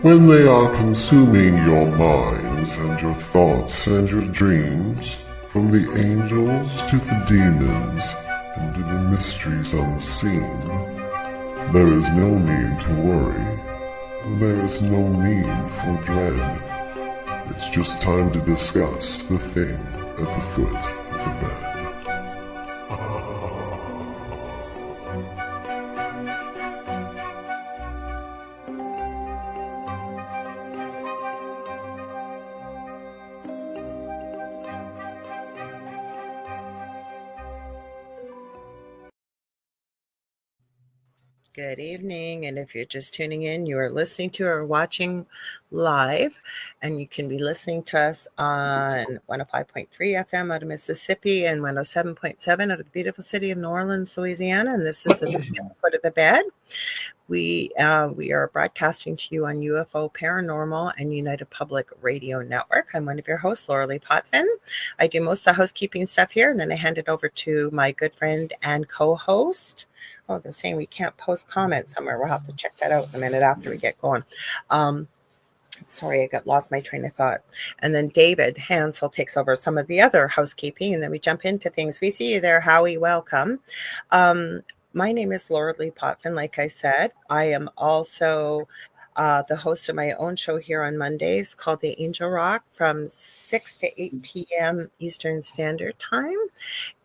when they are consuming your minds and your thoughts and your dreams, from the angels to the demons and to the mysteries unseen, there is no need to worry. There is no need for dread. It's just time to discuss the thing at the foot of the bed. Good evening, and if you're just tuning in, you are listening to or watching live, and you can be listening to us on 105.3 FM out of Mississippi and 107.7 out of the beautiful city of New Orleans, Louisiana, and this is the foot of the bed. We are broadcasting to you on UFO Paranormal and United Public Radio Network. I'm one of your hosts, Lorilei Potvin. I do most of the housekeeping stuff here, and then I hand it over to my good friend and co-host. Oh, they're saying we can't post comments somewhere. We'll have to check that out in a minute after we get going. Sorry, I lost my train of thought. And then David Hanzel takes over some of the other housekeeping, and then we jump into things. We see you there, Howie. Welcome. My name is Lorilei Potvin, like I said. I am also the host of my own show here on Mondays called The Angel Rock from 6 to 8 p.m. Eastern Standard Time.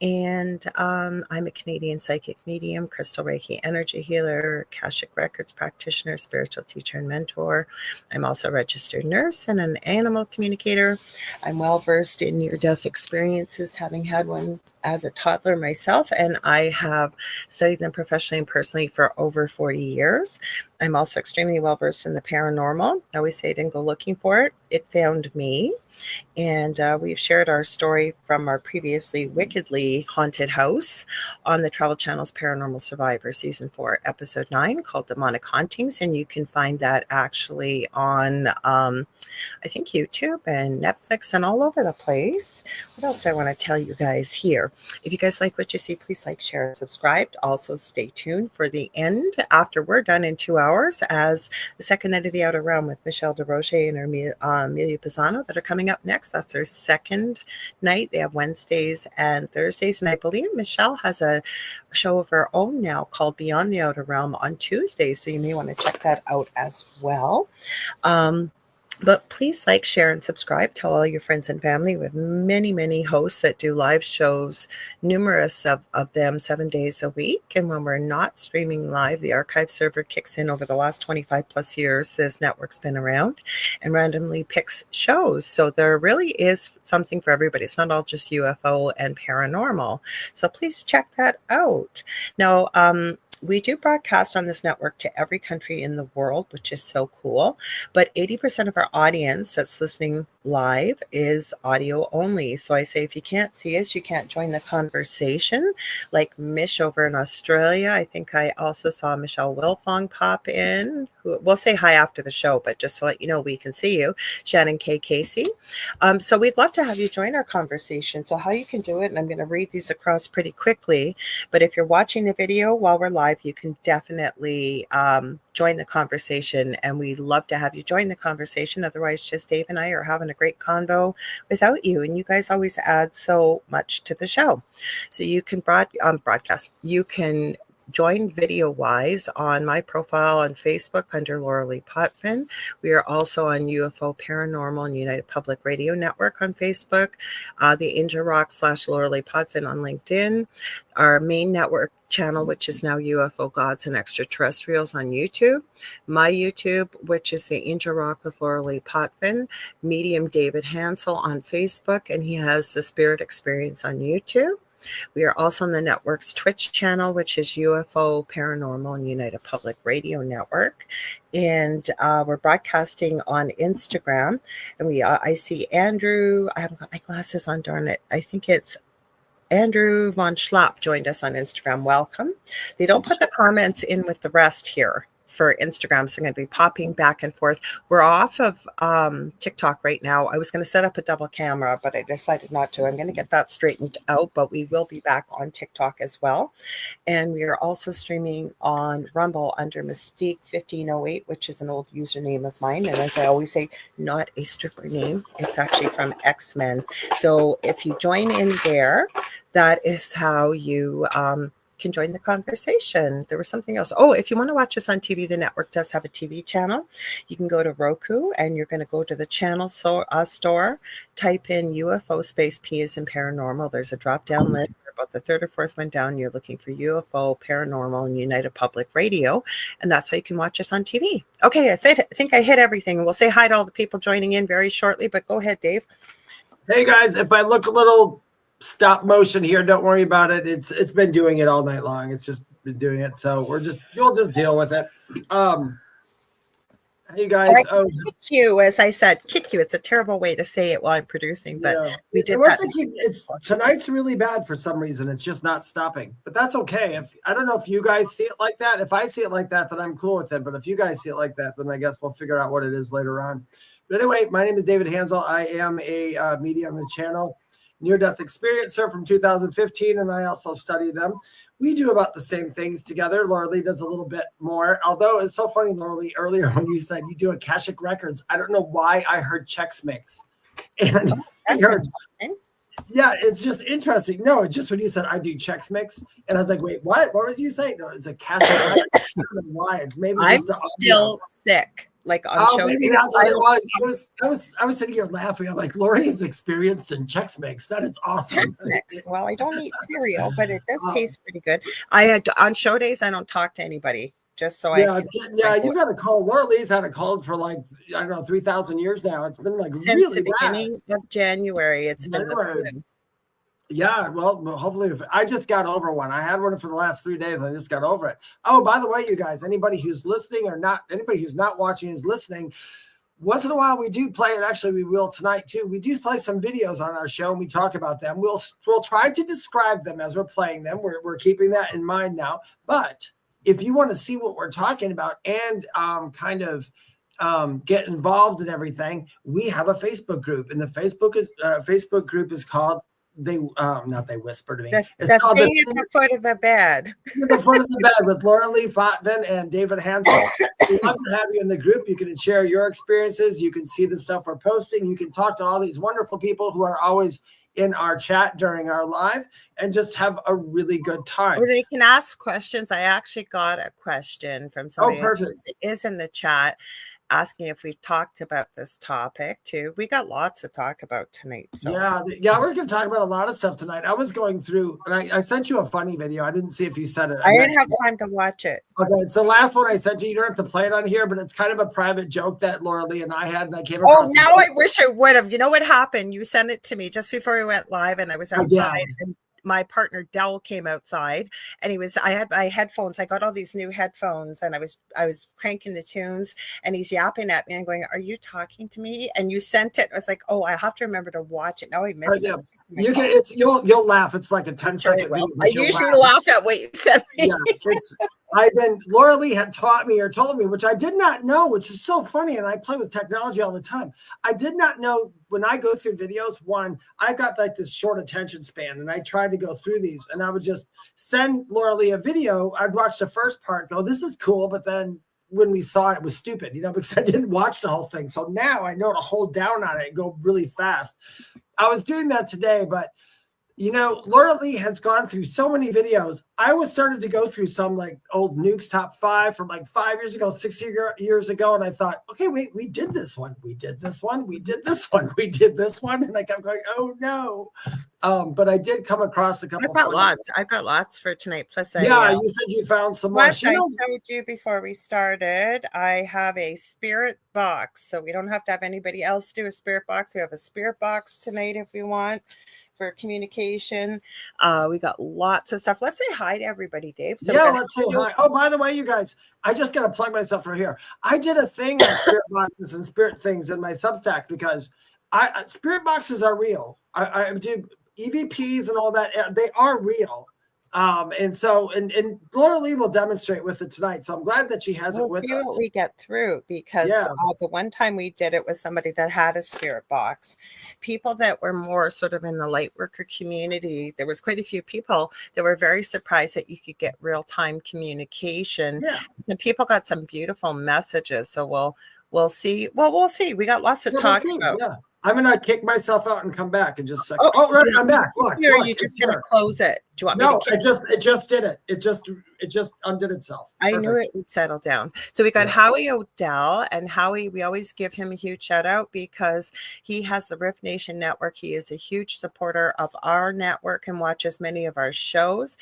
And I'm a Canadian psychic medium, crystal Reiki energy healer, Akashic Records practitioner, spiritual teacher, and mentor. I'm also a registered nurse and an animal communicator. I'm well versed in near-death experiences, having had one as a toddler myself, and I have studied them professionally and personally for over 40 years. I'm also extremely well versed in the paranormal. I always say I didn't go looking for it. It found me. And we've shared our story from our previously wickedly haunted house on the Travel Channel's Paranormal Survivor Season 4, Episode 9, called Demonic Hauntings. And you can find that actually on, I think, YouTube and Netflix and all over the place. What else do I want to tell you guys here? If you guys like what you see, please like, share, and subscribe. Also, stay tuned for the end after we're done in 2 hours as the second night of the Outer Realm with Michelle DeRoche and Amelia Pisano that are coming up next. That's their second night. They have Wednesdays and Thursdays. And I believe Michelle has a show of her own now called Beyond the Outer Realm on Tuesdays. So you may want to check that out as well. But please like, share, and subscribe. Tell all your friends and family. We have many, many hosts that do live shows, numerous of them 7 days a week. And when we're not streaming live, the archive server kicks in over the last 25 plus years. This network's been around and randomly picks shows. So there really is something for everybody. It's not all just UFO and paranormal. So please check that out. Now, we do broadcast on this network to every country in the world, which is so cool. But 80% of our audience that's listening live is audio only. So I say, if you can't see us, you can't join the conversation. Like Mish over in Australia. I think I also saw Michelle Wilfong pop in. We'll say hi after the show, but just to let you know, we can see you. Shannon K. Casey. So we'd love to have you join our conversation. So how you can do it, and I'm going to read these across pretty quickly, but if you're watching the video while we're live, you can definitely join the conversation, and we love to have you join the conversation. Otherwise, just Dave and I are having a great convo without you, and you guys always add so much to the show. So you can broadcast. You can join video-wise on my profile on Facebook under Lorilei Potvin. We are also on UFO Paranormal and United Public Radio Network on Facebook, the Angel Rock / Lorilei Potvin on LinkedIn, our main network channel, which is now UFO Gods and Extraterrestrials on YouTube, my YouTube, which is the Angel Rock with Lorilei Potvin, medium David Hanzel on Facebook, and he has the Spirit Experience on YouTube. We are also on the network's Twitch channel, which is UFO Paranormal and United Public Radio Network. And we're broadcasting on Instagram. And I see Andrew. I haven't got my glasses on, darn it. I think it's Andrew Von Schlapp joined us on Instagram. Welcome. They don't put the comments in with the rest here for Instagram. So I'm going to be popping back and forth. We're off of TikTok right now. I was going to set up a double camera, but I decided not to. I'm going to get that straightened out, but we will be back on TikTok as well. And we are also streaming on Rumble under Mystique 1508, which is an old username of mine. And as I always say, not a stripper name. It's actually from X-Men. So if you join in there, that is how you can join the conversation. There was something else. Oh, if you want to watch us on TV, the network does have a TV channel. You can go to Roku and you're going to go to the channel store, type in UFO space P as in paranormal. There's a drop down list. About the third or fourth one down, you're looking for UFO, paranormal, and United Public Radio. And that's how you can watch us on TV. Okay, I think I hit everything. We'll say hi to all the people joining in very shortly, but go ahead, Dave. Hey guys, if I look a little stop motion here, don't worry about it. It's been doing it all night long. It's just been doing it. So you'll just deal with it. Hey guys, kick you, as I said, kick you. It's a terrible way to say it while I'm producing, but yeah. We did that. Tonight's really bad for some reason. It's just not stopping, but that's okay. I don't know if you guys see it like that. If I see it like that, then I'm cool with it. But if you guys see it like that, then I guess we'll figure out what it is later on. But anyway, my name is David Hanzel. I am a medium on the channel, near-death experiencer from 2015, and I also study them. We do about the same things together. Lorilei does a little bit more. Although it's so funny, Lorilei, earlier when you said you do Akashic Records, I don't know why I heard Chex Mix. And I heard, yeah, it's just interesting. No, it's just when you said I do Chex Mix, and I was like, wait, what? What was you saying? No, it's Akashic Records. I don't know why. It's maybe I'm still sick. Like on show. Maybe that's what it was. I was sitting here laughing. I'm like, Lorilei is experienced in Chex Mix. That is awesome. Chex Mix. Well, I don't eat cereal, but it does taste pretty good. I had on show days. I don't talk to anybody. Just so you got to call. Lorelei's had a cold for like, I don't know, 3,000 years now. It's been like since really the beginning of January. It's been the flu. Yeah, well, hopefully, I just got over one. I had one for the last 3 days. I just got over it. Oh, by the way, you guys, anybody who's listening or not, anybody who's not watching is listening. Once in a while, we do play it. Actually, we will tonight too. We do play some videos on our show, and we talk about them. We'll try to describe them as we're playing them. We're keeping that in mind now. But if you want to see what we're talking about and get involved in everything, we have a Facebook group, and the Facebook group is called. They whisper to me. It's called the thing at the foot of the bed. The foot of the bed with Lorilei Potvin and David Hanzel. We'd love to have you in the group. You can share your experiences. You can see the stuff we're posting. You can talk to all these wonderful people who are always in our chat during our live and just have a really good time. Or they can ask questions. I actually got a question from somebody that is in the chat, asking if we talked about this topic too. We got lots to talk about tonight. So. Yeah, we're going to talk about a lot of stuff tonight. I was going through, and I sent you a funny video. I didn't see if you said it. I didn't have time to watch it. Okay, it's the last one I sent you. You don't have to play it on here, but it's kind of a private joke that Lorilei and I had, and I came across. Oh, now I wish I would have. You know what happened? You sent it to me just before we went live, and I was outside. And my partner Dell came outside, and I had my headphones. I got all these new headphones, and I was cranking the tunes, and he's yapping at me and going, "Are you talking to me?" And you sent it. I was like, "Oh, I have to remember to watch it." Now I missed it. You'll laugh. It's like a 10-second video. I usually laugh at what you sent me. Yeah, Lorilei had taught me or told me, which I did not know, which is so funny. And I play with technology all the time. I did not know when I go through videos, I've got like this short attention span, and I tried to go through these, and I would just send Lorilei a video. I'd watch the first part, go, this is cool. But then when we saw it, it was stupid, because I didn't watch the whole thing. So now I know to hold down on it and go really fast. I was doing that today, but Lorilei has gone through so many videos. I started to go through some like old Nukes top 5 from like 5 years ago, 6 years ago. And I thought, okay, wait, we did this one. We did this one. We did this one. We did this one. And I kept going, oh no. But I did come across a couple. I've got lots for tonight. Plus, you said you found some more. I showed you before we started. I have a spirit box. So we don't have to have anybody else do a spirit box. We have a spirit box tonight if we want. For communication. We got lots of stuff. Let's say hi to everybody, Dave. So let's say hi. Oh, by the way, you guys, I just got to plug myself right here. I did a thing on spirit boxes and spirit things in my Substack because spirit boxes are real. I do EVPs and all that. They are real. And Lorilei will demonstrate with it tonight. So I'm glad that she has it with see us. what we get through, because the one time we did it with somebody that had a spirit box. People that were more sort of in the light worker community, there was quite a few people that were very surprised that you could get real-time communication. Yeah. And people got some beautiful messages. So we'll see. Well, we'll see. We got lots to talk about. Yeah. I'm gonna kick myself out and come back in just a second. Oh, right, I'm back. Look, or are you just gonna close it? Do you want me to kick it just did it. It just undid itself. Perfect. I knew it would settle down. So we got Howie O'Dell, and Howie, we always give him a huge shout out because he has the Riff Nation Network. He is a huge supporter of our network and watches many of our shows.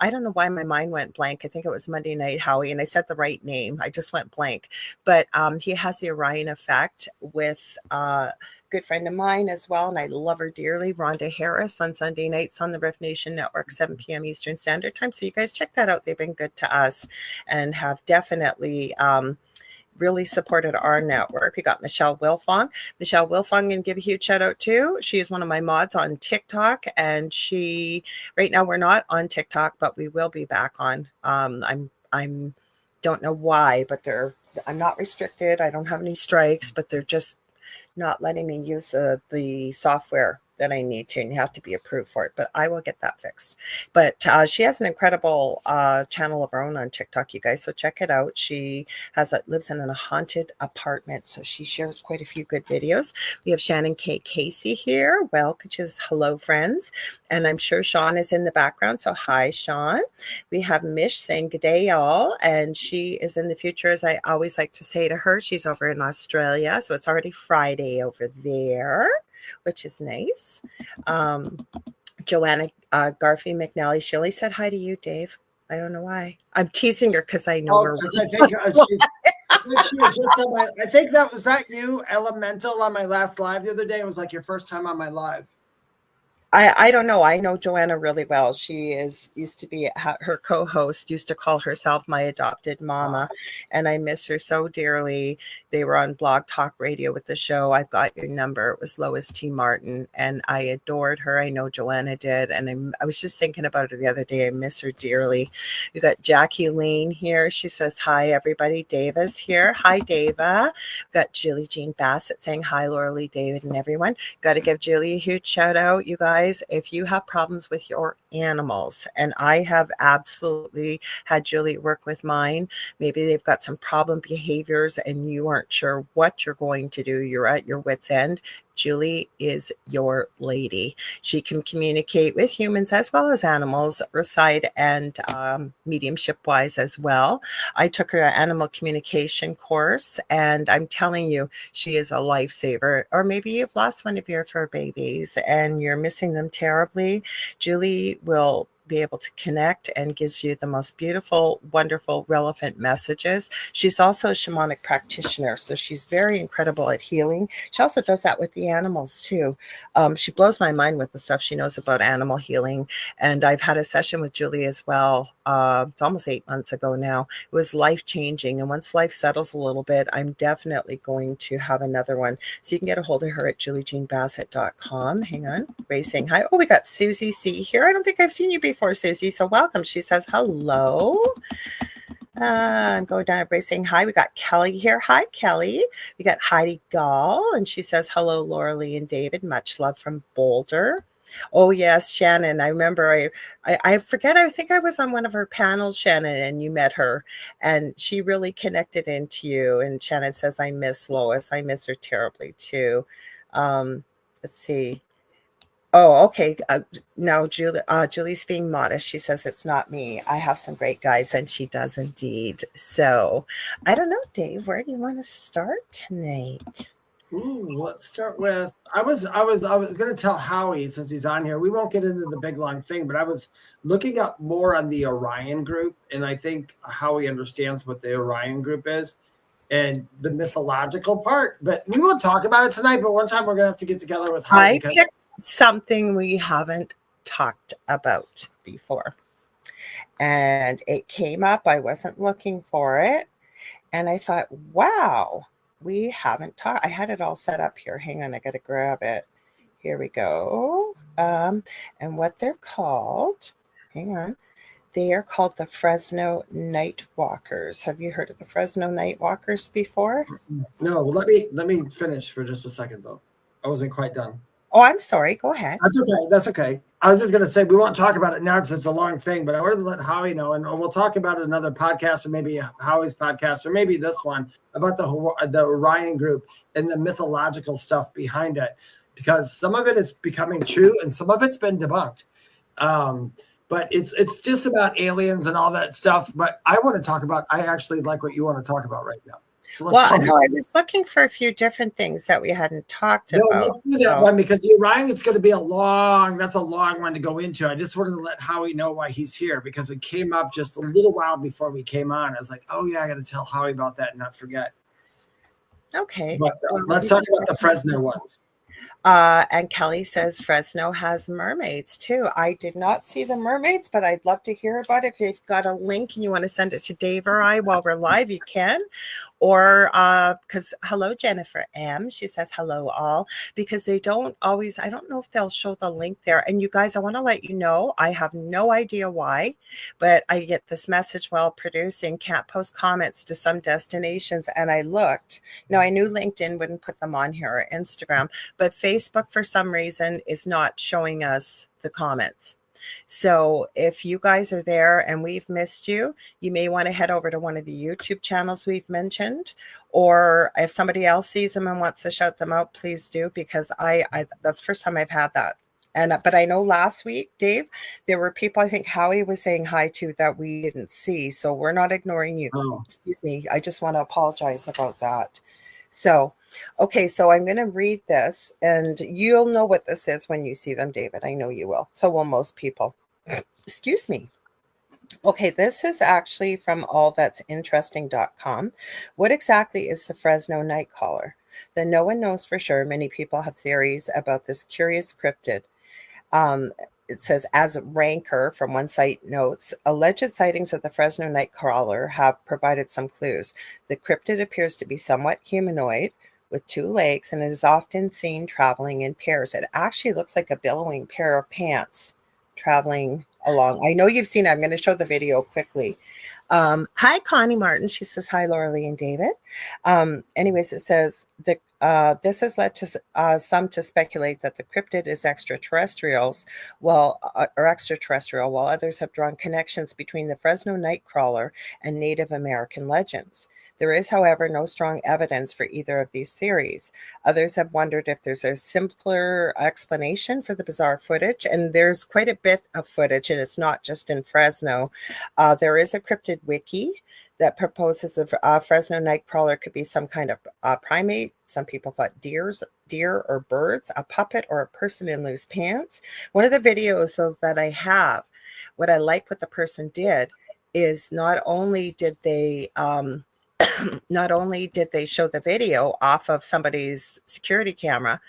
I don't know why my mind went blank. I think it was Monday night, Howie, and I said the right name. I just went blank. But he has the Orion Effect with good friend of mine as well, and I love her dearly, Rhonda Harris, on Sunday nights on the Riff Nation Network, 7 p.m. Eastern Standard Time. So you guys check that out. They've been good to us and have definitely really supported our network. We got Michelle Wilfong. Michelle Wilfong, I'm going to give a huge shout out to. She is one of my mods on TikTok, and right now we're not on TikTok, but we will be back on. I'm don't know why, but I'm not restricted. I don't have any strikes, but they're just not letting me use the software that I need to, and you have to be approved for it, but I will get that fixed. But she has an incredible channel of her own on TikTok, you guys, so check it out. She lives in a haunted apartment, so she shares quite a few good videos. We have Shannon K. Casey here, which is hello, friends, and I'm sure Sean is in the background, so hi, Sean. We have Mish saying good day, y'all, and she is in the future, as I always like to say to her. She's over in Australia, so it's already Friday over there, which is nice. Joanna Garfey McNally Shilley said hi to you, Dave. I don't know why. I'm teasing her because I know her. I think that was you, Elemental, on my last live the other day. It was like your first time on my live. I don't know. I know Joanna really well. She used to be her co-host, used to call herself my adopted mama, and I miss her so dearly. They were on Blog Talk Radio with the show I've Got Your Number. It was Lois T. Martin, and I adored her. I know Joanna did, and I was just thinking about her the other day. I miss her dearly. We got Jackie Lane here. She says, hi, everybody. Dava's here. Hi, Dava. We got Julie Jean Bassett saying, hi, Lorilei, David, and everyone. Got to give Julie a huge shout out, you guys. If you have problems with your animals, and I have absolutely had Julie work with mine, maybe they've got some problem behaviors and you aren't sure what you're going to do, you're at your wit's end, Julie is your lady. She can communicate with humans as well as animals, earthside and mediumship wise as well. I took her animal communication course, and I'm telling you, she is a lifesaver. Or maybe you've lost one of your fur babies and you're missing them terribly. Julie will be able to connect and gives you the most beautiful, wonderful, relevant messages. She's also a shamanic practitioner, so she's very incredible at healing. She also does that with the animals too. She blows my mind with the stuff she knows about animal healing. And I've had a session with Julie as well. It's almost 8 months ago now. It was life-changing. And once life settles a little bit, I'm definitely going to have another one. So you can get a hold of her at juliejeanbassett.com. Hang on. Ray saying hi. Oh, we got Susie C here. I don't think I've seen you before, Susie. So welcome. She says hello. I'm going down at Ray saying hi. We got Kelly here. Hi, Kelly. We got Heidi Gall, and she says hello, Lorilei and David. Much love from Boulder. Oh, yes, Shannon. I remember I forget. I think I was on one of her panels, Shannon, and you met her, and she really connected into you. And Shannon says, I miss Lois. I miss her terribly, too. Let's see. Oh, okay. Now, Julie's being modest. She says, it's not me. I have some great guys, and she does indeed. So I don't know, Dave, where do you want to start tonight? Ooh, let's start with, I was going to tell Howie, since he's on here, we won't get into the big long thing, but I was looking up more on the Orion group, and I think Howie understands what the Orion group is and the mythological part, but we won't talk about it tonight, but one time we're going to have to get together with Howie. I picked something we haven't talked about before, and it came up. I wasn't looking for it, and I thought, wow, we haven't talked. I had it all set up here. Hang on, I got to grab it. Here we go. And what they're called Hang on. They are called the Fresno Night Walkers. Have you heard of the Fresno Night Walkers before? No, let me finish for just a second, though. I wasn't quite done. Oh, I'm sorry. Go ahead. That's okay. That's okay. I was just going to say we won't talk about it now because it's a long thing, but I wanted to let Howie know, and we'll talk about it in another podcast, or maybe Howie's podcast, or maybe this one, about the Orion group and the mythological stuff behind it, because some of it is becoming true and some of it's been debunked. But it's just about aliens and all that stuff. But I want to talk about, I actually like what you want to talk about right now. So well, no, I was looking for a few different things that we hadn't talked about. Let's do that one, because the Orion, it's going to be that's a long one to go into. I just wanted to let Howie know why he's here, because it came up just a little while before we came on. I was like, oh yeah, I got to tell Howie about that and not forget. Okay. But let's talk about the Fresno ones. And Kelly says Fresno has mermaids too. I did not see the mermaids, but I'd love to hear about it. If you've got a link and you want to send it to Dave or I while we're live, you can. Or because hello, Jennifer M. She says hello all, because they don't always, I don't know if they'll show the link there. And you guys, I want to let you know, I have no idea why, but I get this message while producing, can't post comments to some destinations. And I looked. Now I knew LinkedIn wouldn't put them on here, or Instagram, but Facebook for some reason is not showing us the comments. So if you guys are there and we've missed you, you may want to head over to one of the YouTube channels we've mentioned, or if somebody else sees them and wants to shout them out, please do, because I that's the first time I've had that. And but I know last week, Dave, there were people, I think Howie was saying hi to, that we didn't see. So we're not ignoring you. Oh. Excuse me. I just want to apologize about that. So, okay, so I'm going to read this, and you'll know what this is when you see them, David. I know you will. So will most people. Excuse me. Okay, this is actually from allthat'sinteresting.com. What exactly is the Fresno Nightcaller? Though no one knows for sure, many people have theories about this curious cryptid. It says, as Ranker from one site notes, alleged sightings of the Fresno Nightcrawler have provided some clues. The cryptid appears to be somewhat humanoid with 2 legs, and it is often seen traveling in pairs. It actually looks like a billowing pair of pants traveling along. I know you've seen it. I'm going to show the video quickly. Hi, Connie Martin. She says, hi, Lorilei and David. Anyways, it says, this has led to some to speculate that the cryptid is extraterrestrial, while others have drawn connections between the Fresno Nightcrawler and Native American legends. There is, however, no strong evidence for either of these theories. Others have wondered if there's a simpler explanation for the bizarre footage, and there's quite a bit of footage, and it's not just in Fresno. There is a cryptid wiki that proposes a Fresno Nightcrawler could be some kind of primate. Some people thought deer or birds, a puppet, or a person in loose pants. One of the videos that I have, what I like what the person did is not only did they show the video off of somebody's security camera,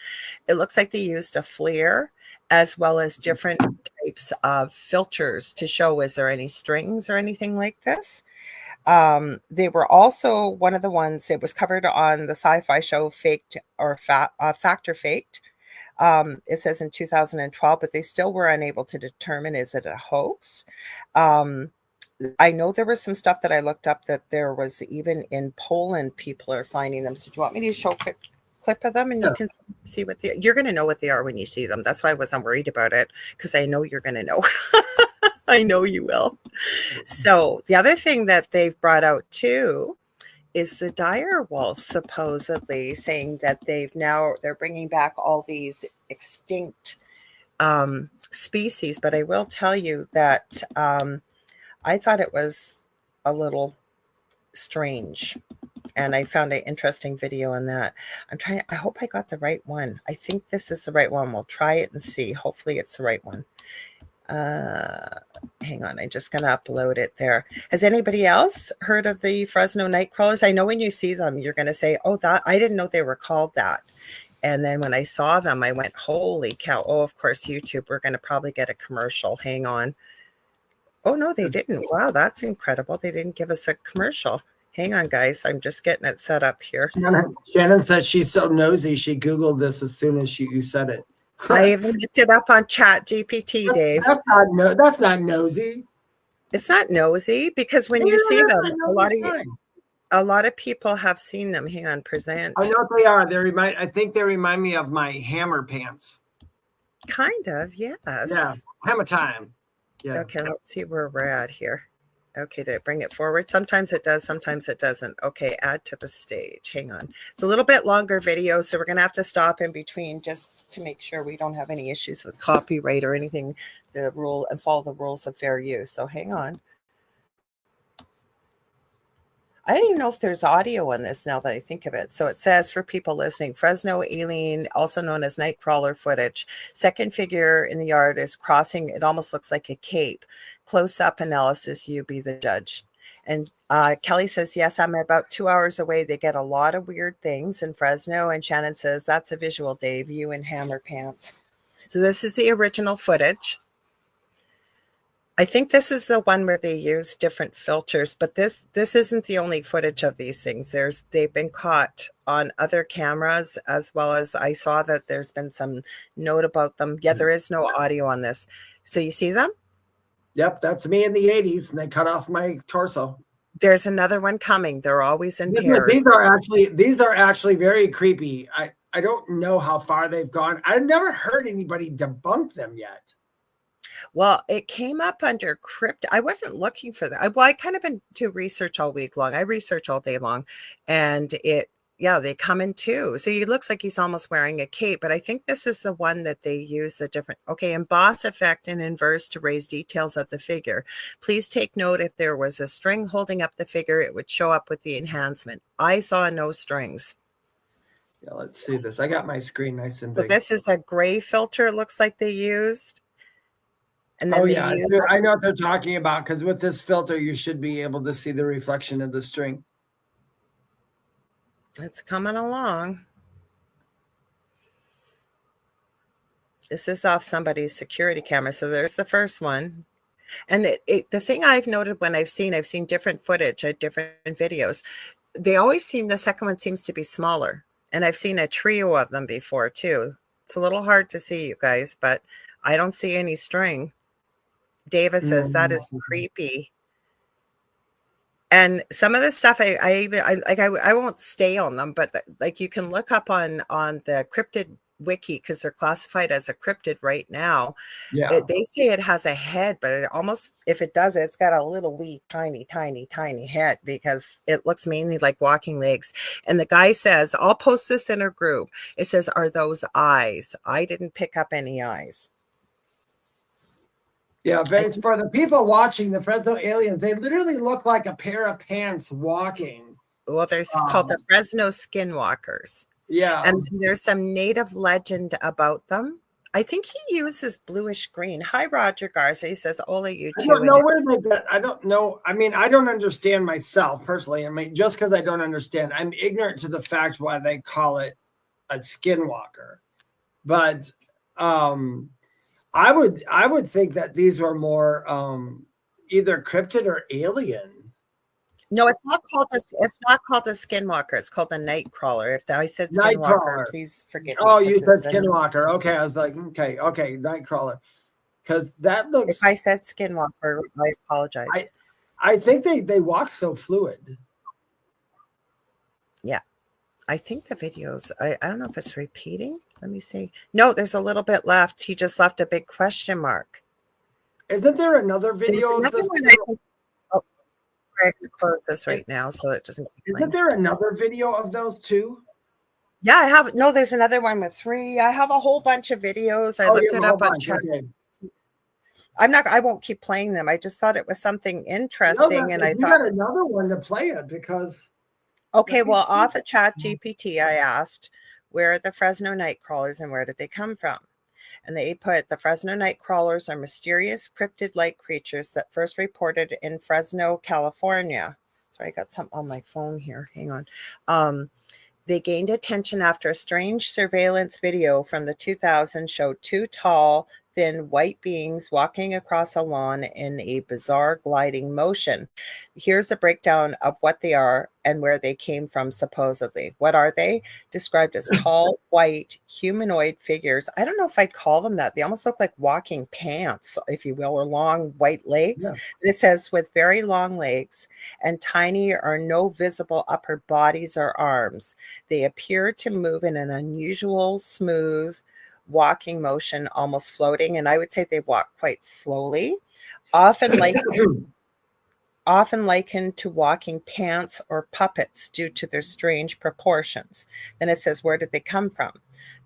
it looks like they used a FLIR as well as different types of filters to show, is there any strings or anything like this? They were also one of the ones that was covered on the sci-fi show Faked or Fact or Faked. It says in 2012, but they still were unable to determine, is it a hoax? I know there was some stuff that I looked up that there was even in Poland, people are finding them. So do you want me to show a quick clip of them, and you can see what you're going to know what they are when you see them. That's why I wasn't worried about it, because I know you're going to know. I know you will. So the other thing that they've brought out too is the dire wolf, supposedly saying that they're bringing back all these extinct species. But I will tell you that I thought it was a little strange, and I found an interesting video on that. I hope I got the right one. I think this is the right one. We'll try it and see. Hopefully it's the right one. Hang on, I'm just going to upload it there. Has anybody else heard of the Fresno Nightcrawlers? I know when you see them, you're going to say, oh, that I didn't know they were called that. And then when I saw them, I went, holy cow. Oh, of course, YouTube, we're going to probably get a commercial. Hang on. Oh, no, they didn't. Wow, that's incredible. They didn't give us a commercial. Hang on, guys. I'm just getting it set up here. Shannon says she's so nosy. She Googled this as soon as you said it. I even looked it up on Chat GPT, Dave. That's not nosy. It's not nosy because when you see them, a lot of people have seen them. Hang on, present. I know what they are. I think they remind me of my hammer pants. Kind of, yes. Yeah, hammer time. Yeah. Okay, let's see where we're at here. Okay, did it bring it forward? Sometimes it does, sometimes it doesn't. Okay, add to the stage. Hang on. It's a little bit longer video, so we're going to have to stop in between just to make sure we don't have any issues with copyright or anything, and follow the rules of fair use. So hang on. I don't even know if there's audio on this now that I think of it. So it says for people listening, Fresno alien, also known as nightcrawler footage. Second figure in the yard is crossing. It almost looks like a cape. Close-up analysis, you be the judge. And Kelly says, yes, I'm about 2 hours away. They get a lot of weird things in Fresno. And Shannon says, that's a visual, Dave, you in hammer pants. So this is the original footage. I think this is the one where they use different filters, but this isn't the only footage of these things. They've been caught on other cameras, as well as I saw that there's been some note about them. Yeah, there is no audio on this. So you see them? Yep, that's me in the 80s, and they cut off my torso. There's another one coming. They're always in pairs. These are actually very creepy. I don't know how far they've gone. I've never heard anybody debunk them yet. Well, it came up under crypt. I wasn't looking for that. I kind of been to research all week long. I research all day long, and they come in two. So he looks like he's almost wearing a cape, but I think this is the one that they use the different. Okay, emboss effect and inverse to raise details of the figure. Please take note if there was a string holding up the figure, it would show up with the enhancement. I saw no strings. Yeah, let's see this. I got my screen nice and big. So this is a gray filter. It looks like they used. And then I know what they're talking about, because with this filter, you should be able to see the reflection of the string. It's coming along. This is off somebody's security camera. So there's the first one. And the thing I've noted when I've seen different footage at different videos, the second one seems to be smaller. And I've seen a trio of them before too. It's a little hard to see, you guys, but I don't see any string. Davis says that is creepy. And some of the stuff I won't stay on them, but like you can look up on the cryptid wiki, because they're classified as a cryptid right now. Yeah, they say it has a head, but it almost, if it does, it's got a little wee tiny head, because it looks mainly like walking legs. And the guy says, I'll post this in our group. It says, are those eyes? I didn't pick up any eyes. Yeah, but for the people watching, the Fresno aliens, they literally look like a pair of pants walking. Well, they're called the Fresno Skinwalkers. Yeah. And there's some native legend about them. I think he uses bluish green. Hi, Roger Garza. He says, Ola, you too. I don't know where they get. I don't know. I mean, I don't understand myself personally. I mean, just because I don't understand, I'm ignorant to the fact why they call it a skinwalker. But I would think that these were more either cryptid or alien. No, it's not called this. It's not called the skinwalker. It's called the nightcrawler. If I said skinwalker, please forgive me. Oh, you said skinwalker. Okay, I was like, okay, nightcrawler, because that looks. If I said skinwalker, I apologize. I think they walk so fluid. Yeah, I think the videos. I don't know if it's repeating. Let me see. No, there's a little bit left. He just left a big question mark. Isn't there another video? I'm going to close this right now so it doesn't keep Isn't there another video of those two? Yeah, I have. No, there's another one with 3. I have a whole bunch of videos. I looked it up on chat. Okay. I won't keep playing them. I just thought it was something interesting. And I thought got another one to play it because. Okay, well, off of Chat GPT, I asked, where are the Fresno Nightcrawlers and where did they come from? And they put, the Fresno Nightcrawlers are mysterious cryptid-like creatures that first reported in Fresno, California. Sorry, I got something on my phone here. Hang on. They gained attention after a strange surveillance video from the 2000s showed 2 tall, thin white beings walking across a lawn in a bizarre gliding motion. Here's a breakdown of what they are and where they came from, supposedly. What are they? Described as tall, white, humanoid figures. I don't know if I'd call them that. They almost look like walking pants, if you will, or long white legs. Yeah. And it says with very long legs and tiny or no visible upper bodies or arms. They appear to move in an unusual, smooth, walking motion, almost floating, and I would say they walk quite slowly, often likened to walking pants or puppets due to their strange proportions. Then it says, where did they come from?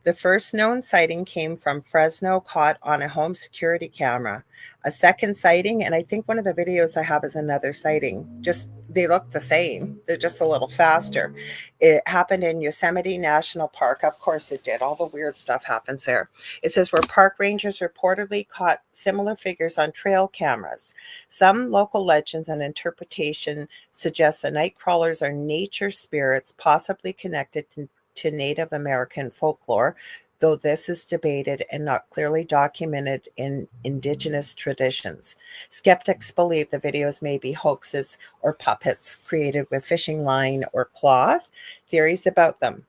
The first known sighting came from Fresno, caught on a home security camera. A second sighting, and I think one of the videos I have is another sighting. Just they look the same. They're just a little faster. It happened in Yosemite National Park. Of course it did. All the weird stuff happens there. It says where park rangers reportedly caught similar figures on trail cameras. Some local legends and interpretation suggest the night crawlers are nature spirits, possibly connected to Native American folklore, though this is debated and not clearly documented in indigenous traditions. Skeptics believe the videos may be hoaxes or puppets created with fishing line or cloth. Theories about them: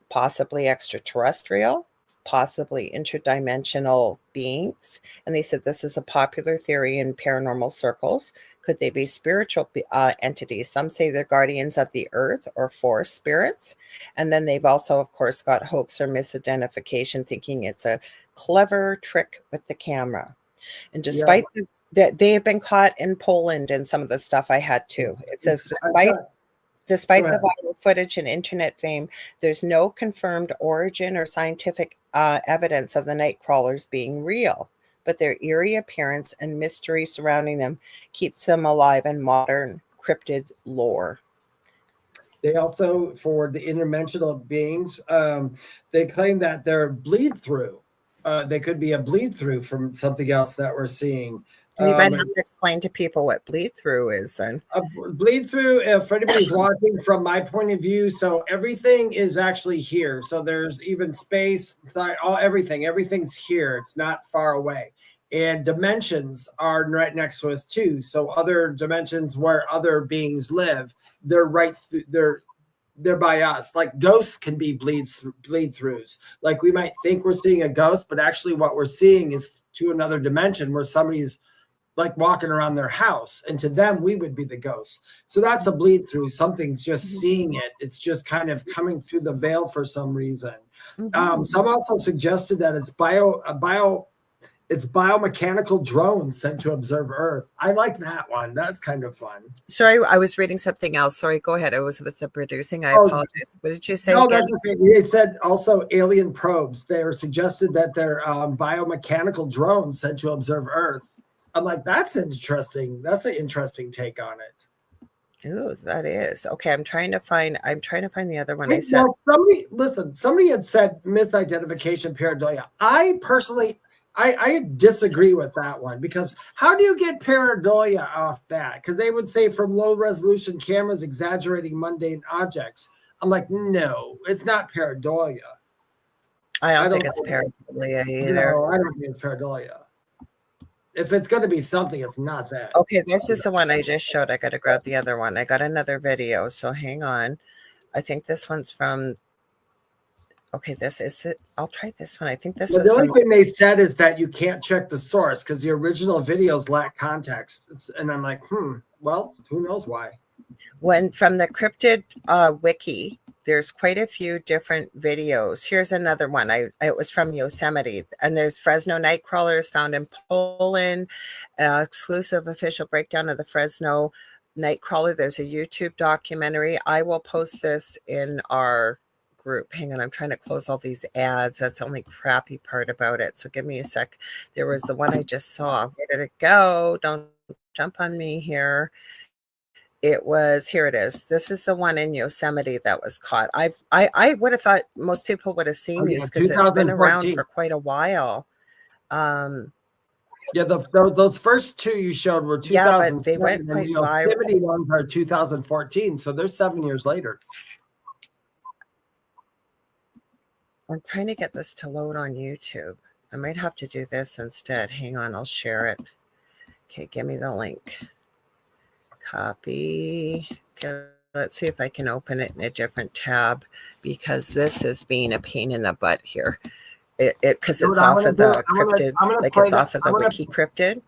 possibly extraterrestrial, possibly interdimensional beings. And they said this is a popular theory in paranormal circles. Could they be spiritual entities? Some say they're guardians of the earth or forest spirits. And then they've also, of course, got hoax or misidentification, thinking it's a clever trick with the camera. And despite that, they have been caught in Poland in some of the stuff I had too. It says, despite the viral footage and internet fame, there's no confirmed origin or scientific evidence of the night crawlers being real, but their eerie appearance and mystery surrounding them keeps them alive in modern cryptid lore. They also, for the interdimensional beings, they claim that they're bleed through. They could be a bleed through from something else that we're seeing. You might have to explain to people what bleed through is then. Bleed through, if anybody's watching from my point of view, so everything is actually here. So there's even space, everything's here. It's not far away. And dimensions are right next to us too. So other dimensions where other beings live, they're right through, they're by us. Like ghosts can be bleed throughs. Like we might think we're seeing a ghost, but actually what we're seeing is to another dimension where somebody's like walking around their house, and to them we would be the ghosts. So that's a bleed through. Something's just seeing it. It's just kind of coming through the veil for some reason. Some also suggested that it's biomechanical drones sent to observe Earth. I like that one. That's kind of fun. Sorry, I was reading something else. Sorry, go ahead. I was with the producing. I apologize. What did you say? No, that's okay. They said also alien probes. They were suggested that they're biomechanical drones sent to observe Earth. I'm like, that's interesting. That's an interesting take on it. Ooh, that is. Okay, I'm trying to find the other one. I said somebody had said misidentification pareidolia. I personally I disagree with that one, because how do you get pareidolia off that? Because they would say from low resolution cameras exaggerating mundane objects. I'm like, no, it's not pareidolia. I don't think it's pareidolia either. No, I don't think it's pareidolia. If it's going to be something, it's not that. Okay, this is the one I just showed. I got to grab the other one. I got another video, so hang on. I think this one's from. Okay, this is it. I'll try this one. I think this was. The only thing they said is that you can't check the source because the original videos lack context. And I'm like, well, who knows why? When from the cryptid wiki, there's quite a few different videos. Here's another one. It was from Yosemite, and there's Fresno night crawlers found in Poland. Exclusive official breakdown of the Fresno night crawler. There's a YouTube documentary. I will post this in our group. Hang on, I'm trying to close all these ads. That's the only crappy part about it. So give me a sec. There was the one I just saw. Where did it go? Don't jump on me here. It was, here it is. This is the one in Yosemite that was caught. I would have thought most people would have seen these because it's been around for quite a while. Yeah, those first two you showed were 2007. Yeah, but they went quite viral. The Yosemite ones are 2014, so they're 7 years later. I'm trying to get this to load on YouTube. I might have to do this instead. Hang on, I'll share it. Okay, give me the link. Copy. Okay, let's see if I can open it in a different tab, because this is being a pain in the butt here. Because it's off of the cryptid, like it's off of the wiki cryptid.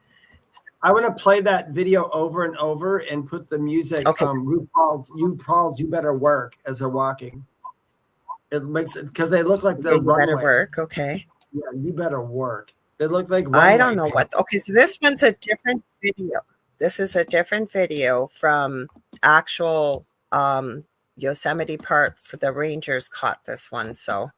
I want to play that video over and over and put the music. Okay. RuPaul's "You Better Work" as they're walking. It makes it because they look like the You Better Work. Okay. Yeah, you better work. They look like runway. I don't know what. Okay, so this one's a different video. This is a different video from actual Yosemite Park. For the Rangers caught this one, so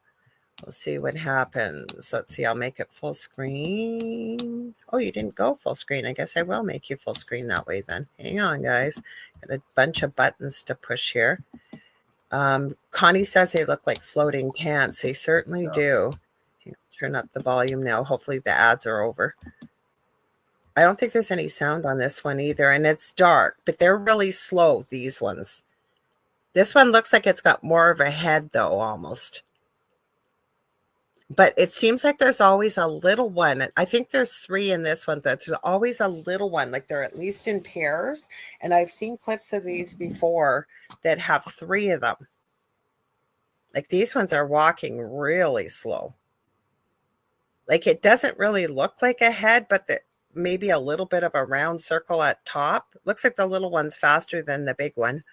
we'll see what happens. Let's see. I'll make it full screen. Oh, you didn't go full screen. I guess I will make you full screen that way then. Hang on, guys. Got a bunch of buttons to push here. Connie says they look like floating pants. They certainly do. Turn up the volume now. Hopefully the ads are over. I don't think there's any sound on this one either, and it's dark, but they're really slow, these ones. This one looks like it's got more of a head, though, almost. But it seems like there's always a little one. I think there's 3 in this one. There's always a little one, like they're at least in pairs. And I've seen clips of these before that have 3 of them. Like these ones are walking really slow. Like it doesn't really look like a head, but maybe a little bit of a round circle at top. Looks like the little one's faster than the big one.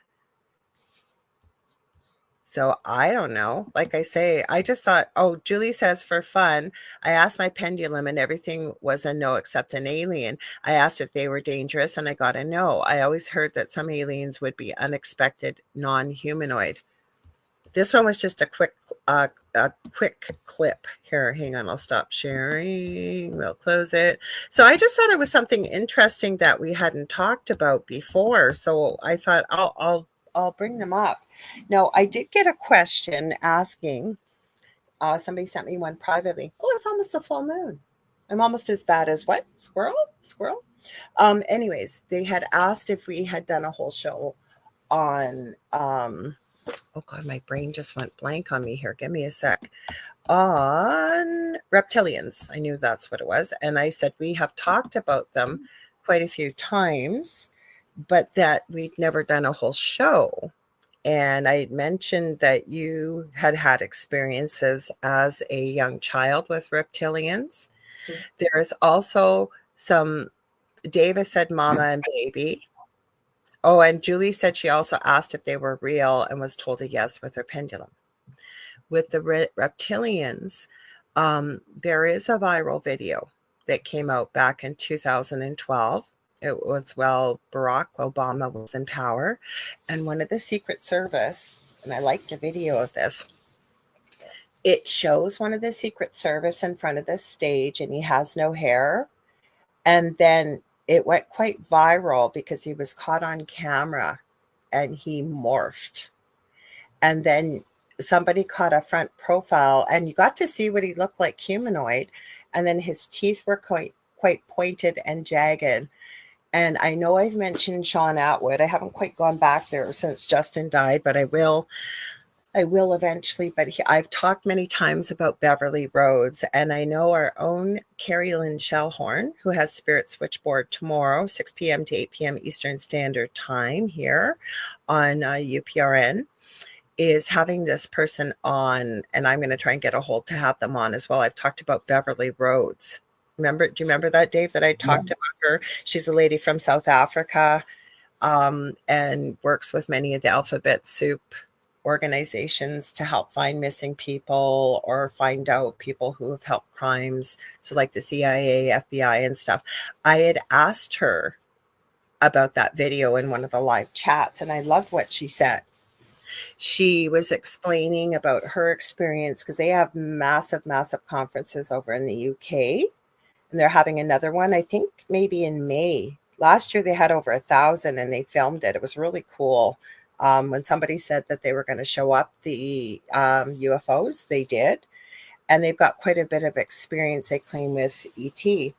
So I don't know. Like I say, I just thought, oh, Julie says for fun, I asked my pendulum and everything was a no except an alien. I asked if they were dangerous and I got a no. I always heard that some aliens would be unexpected, non-humanoid. This one was just a quick clip. Here, hang on, I'll stop sharing. We'll close it. So I just thought it was something interesting that we hadn't talked about before. So I thought I'll bring them up. Now, I did get a question asking. Somebody sent me one privately. Oh, it's almost a full moon. I'm almost as bad as what? Squirrel? Anyways, they had asked if we had done a whole show on oh God, my brain just went blank on me here. Give me a sec. On reptilians. I knew that's what it was. And I said, we have talked about them quite a few times, but that we'd never done a whole show. And I mentioned that you had experiences as a young child with reptilians. Mm-hmm. There is also some, Davis said mama and baby. Oh, and Julie said she also asked if they were real and was told a yes with her pendulum. With the reptilians, there is a viral video that came out back in 2012. It was while Barack Obama was in power. And one of the Secret Service, and I like the video of this, it shows one of the Secret Service in front of the stage and he has no hair. And then it went quite viral because he was caught on camera and he morphed. And then somebody caught a front profile and you got to see what he looked like humanoid. And then his teeth were quite pointed and jagged. And I know I've mentioned Sean Atwood. I haven't quite gone back there since Justin died, but I will eventually. But I've talked many times about Beverly Rhodes, and I know our own Carrie Lynn Shellhorn, who has Spirit Switchboard tomorrow, 6 p.m. to 8 p.m. Eastern Standard Time here on UPRN, is having this person on, and I'm going to try and get a hold to have them on as well. I've talked about Beverly Rhodes. Do you remember that, Dave, that I talked about her? She's a lady from South Africa and works with many of the alphabet soup organizations to help find missing people or find out people who have helped crimes. So like the CIA, FBI and stuff. I had asked her about that video in one of the live chats and I loved what she said. She was explaining about her experience because they have massive conferences over in the UK. And they're having another one, I think maybe in May. Last year they had over 1,000 and they filmed it. It was really cool. When somebody said that they were going to show up the UFOs, they did. And they've got quite a bit of experience, they claim, with ET.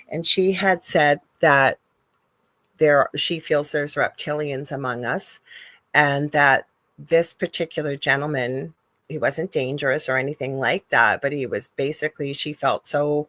And she had said that she feels there's reptilians among us and that this particular gentleman, wasn't dangerous or anything like that, but he was basically, she felt so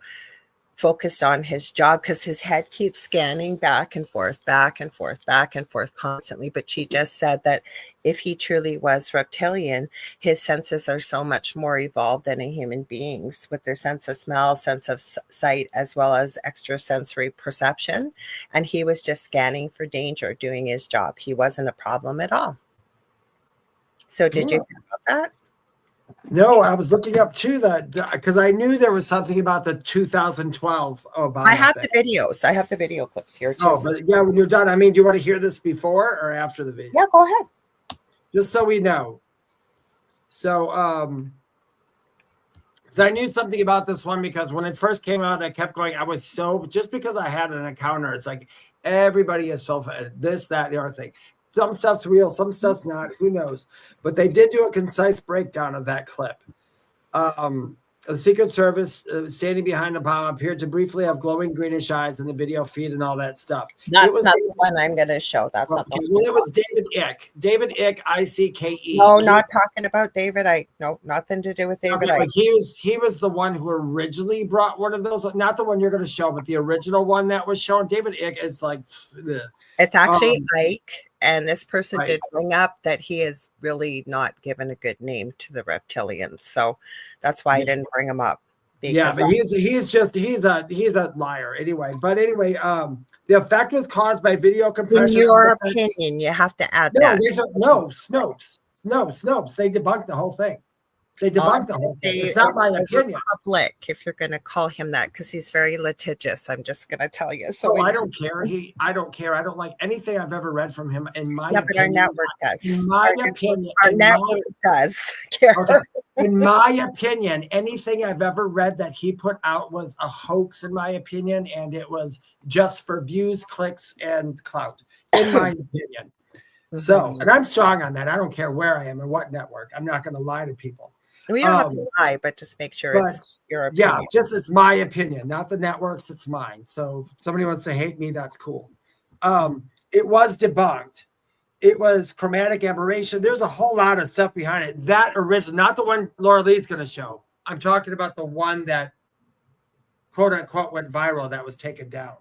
focused on his job because his head keeps scanning back and forth, back and forth, back and forth constantly. But she just said that if he truly was reptilian, his senses are so much more evolved than a human being's, with their sense of smell, sense of sight, as well as extrasensory perception. And he was just scanning for danger, doing his job. He wasn't a problem at all. So did you hear about that? No, I was looking up too because I knew there was something about the 2012 Obama. I have the videos. I have the video clips here too. Oh, but yeah, when you're done, I mean, do you want to hear this before or after the video? Yeah, go ahead. Just so we know. So, because I knew something about this one because when it first came out, I kept going. I was just because I had an encounter, it's like everybody is so this, that, the other thing. Some stuff's real, some stuff's not. Who knows? But they did do a concise breakdown of that clip. The Secret Service standing behind Obama appeared to briefly have glowing greenish eyes in the video feed and all that stuff. That's not the one I'm going to show. That's not the one. Well, it was David Icke. David Icke, Icke. No, not talking about David Icke. No, nothing to do with David Icke. He was the one who originally brought one of those. Not the one you're going to show, but the original one that was shown. David Icke is like... It's actually Ike, and this person did bring up that he is really not given a good name to the reptilians, so that's why I didn't bring him up. Yeah, but he's a liar anyway. But anyway, the effect was caused by video compression. In your opinion, you have to add that. Snopes. They debunked the whole thing. They debunked the whole thing. It's not my opinion. Public, if you're going to call him that, because he's very litigious. I'm just going to tell you. So I don't care. I don't care. I don't like anything I've ever read from him. In my opinion, but our network does. In my opinion, our network does. Okay. In my opinion, anything I've ever read that he put out was a hoax. In my opinion, and it was just for views, clicks, and clout. In my opinion. So, and I'm strong on that. I don't care where I am or what network. I'm not going to lie to people. We don't have to lie, but just make sure it's your opinion. Yeah, just it's my opinion, not the network's, it's mine. So if somebody wants to hate me, that's cool. It was debunked. It was chromatic aberration. There's a whole lot of stuff behind it. That original, not the one Lorilei going to show. I'm talking about the one that, quote unquote, went viral that was taken down.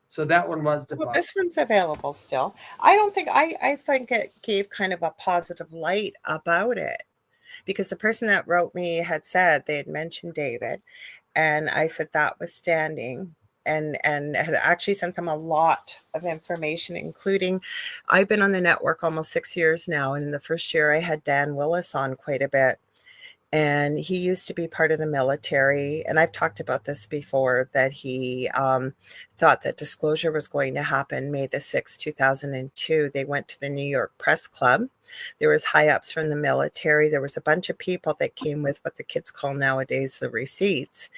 So that one was debunked. Well, this one's available still. I think it gave kind of a positive light about it. Because the person that wrote me had said they had mentioned David, and I said that was standing, and had actually sent them a lot of information, including I've been on the network almost 6 years now, and in the first year I had Dan Willis on quite a bit, and he used to be part of the military, and I've talked about this before, that he thought that disclosure was going to happen May the 6th, 2002. They went to the New York Press Club. There was high-ups from the military. There was a bunch of people that came with what the kids call nowadays the receipts,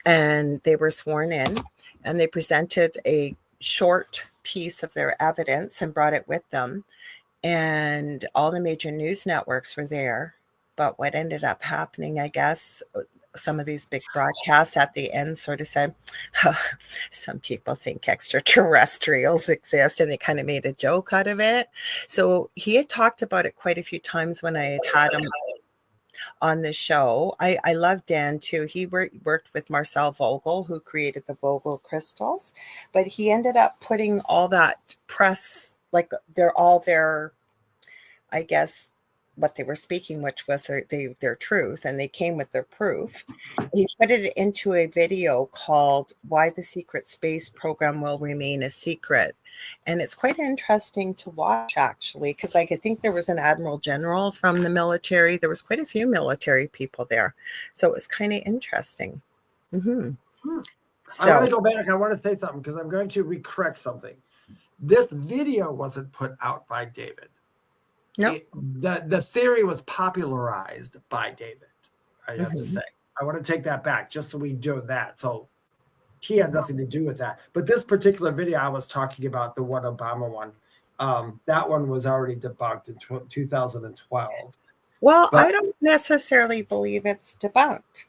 and they were sworn in, and they presented a short piece of their evidence and brought it with them, and all the major news networks were there. But what ended up happening, I guess, some of these big broadcasts at the end sort of said, some people think extraterrestrials exist, and they kind of made a joke out of it. So he had talked about it quite a few times when I had him on the show. I love Dan too. He worked with Marcel Vogel, who created the Vogel crystals, but he ended up putting all that press, like they're all their, I guess, what they were speaking, which was their truth, and they came with their proof. He put it into a video called Why the Secret Space Program Will Remain a Secret. And it's quite interesting to watch, actually, because I think there was an Admiral General from the military. There was quite a few military people there. So it was kind of interesting. Mm-hmm. I want to go back. I want to say something because I'm going to correct something. This video wasn't put out by David. No, the theory was popularized by David. I have to say, I want to take that back just so we do that. So he had nothing to do with that. But this particular video I was talking about, the one Obama one, that one was already debunked in 2012. Well, I don't necessarily believe it's debunked.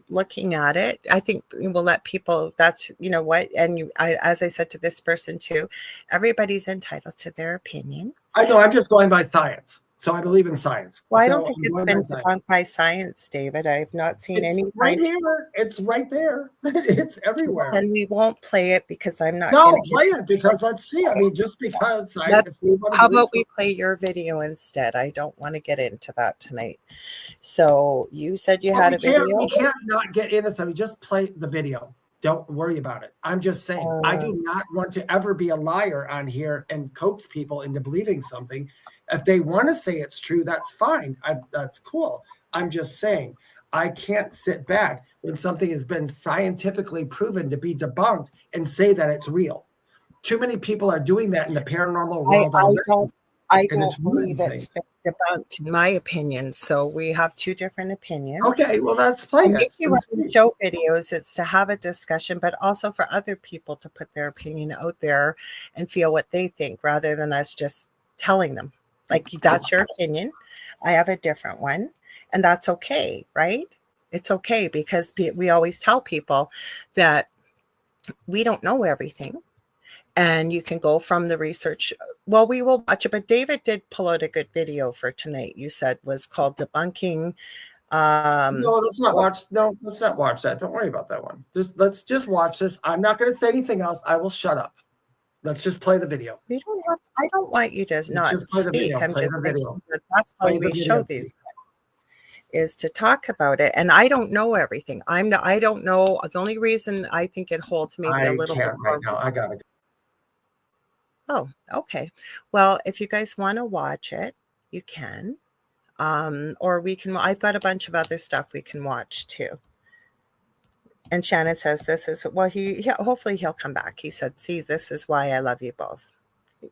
Looking at it, I think we'll let people, that's, you know what, and as I said to this person too, everybody's entitled to their opinion. I know, I'm just going by science. So I believe in science. Well, I So don't think I'm it's going by been science. debunked by science, David. I've not seen It's any right scientific. here. It's right there. It's everywhere. Then we won't play it because I'm not No, going to play it because let's see. I mean, just because How about we play your video instead? I don't want to get into that tonight. So you said you had a video. We can't not get into something. Just play the video. Don't worry about it. I'm just saying, I do not want to ever be a liar on here and coax people into believing something. If they want to say it's true, that's fine. That's cool. I'm just saying, I can't sit back when something has been scientifically proven to be debunked and say that it's real. Too many people are doing that in the paranormal world. I don't believe it's been debunked, in my opinion. So we have two different opinions. Okay, well, that's playing it. Usually when we show videos, it's to have a discussion, but also for other people to put their opinion out there and feel what they think, rather than us just telling them, like, that's your opinion. I have a different one, and that's okay, right? It's okay, because we always tell people that we don't know everything. And you can go from the research. Well, we will watch it, but David did pull out a good video for tonight. You said was called Debunking. No, let's not watch. No, let's not watch that. Don't worry about that one. Let's just watch this. I'm not going to say anything else. I will shut up. Let's just play the video. You don't have. I don't want you to not speak. I'm just thinking that's why we show these, is to talk about it. And I don't know everything. I don't know. The only reason I think it holds maybe a little bit more. Right now. I gotta go. Oh, okay. Well, if you guys want to watch it, you can. Or we can, I've got a bunch of other stuff we can watch too. And Shannon says this is, well, hopefully he'll come back. He said, see, this is why I love you both.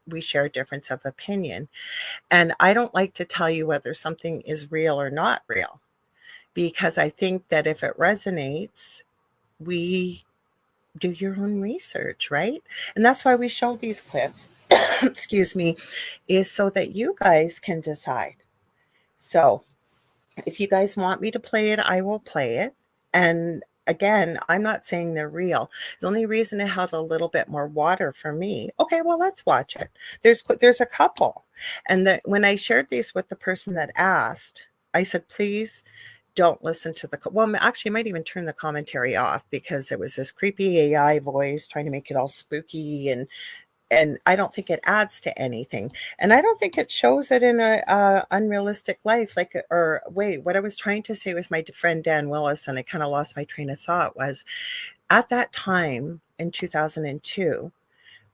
We share a difference of opinion. And I don't like to tell you whether something is real or not real, because I think that if it resonates, do your own research, right? And that's why we show these clips, excuse me, is so that you guys can decide. So if you guys want me to play it, I will play it. And again, I'm not saying they're real. The only reason it held a little bit more water for me, okay, well, let's watch it. There's a couple. And that when I shared these with the person that asked, I said, please don't listen to actually, I might even turn the commentary off, because it was this creepy AI voice trying to make it all spooky, and I don't think it adds to anything, and I don't think it shows it in a unrealistic life. What I was trying to say with my friend Dan Willis, and I kind of lost my train of thought, was at that time in 2002,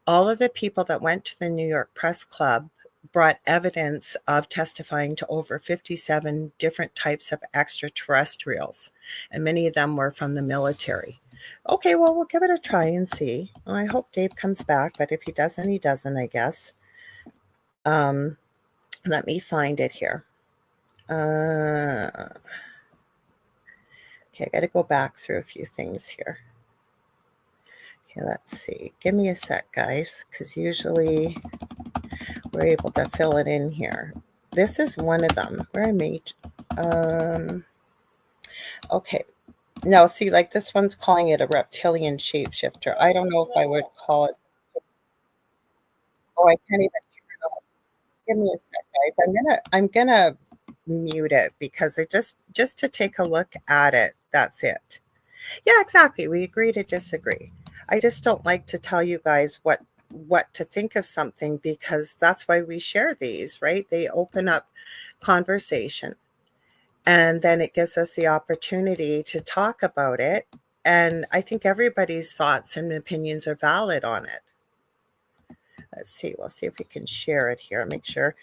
all of the people that went to the New York Press Club brought evidence of testifying to over 57 different types of extraterrestrials, and many of them were from the military. Okay, well, we'll give it a try and see. Well, I hope Dave comes back, but if he doesn't, he doesn't, I guess. Let me find it here. Okay, I got to go back through a few things here. Okay, let's see. Give me a sec, guys, because usually we're able to fill it in here. This is one of them where I made. Okay. Now, see, like this one's calling it a reptilian shapeshifter. I don't know if I would call it. Oh, I can't even turn it off. Give me a sec, guys. I'm gonna mute it, because it just to take a look at it. That's it. Yeah, exactly. We agree to disagree. I just don't like to tell you guys what to think of something, because that's why we share these, right? They open up conversation, and then it gives us the opportunity to talk about it. And I think everybody's thoughts and opinions are valid on it. Let's see. We'll see if we can share it here. Make sure.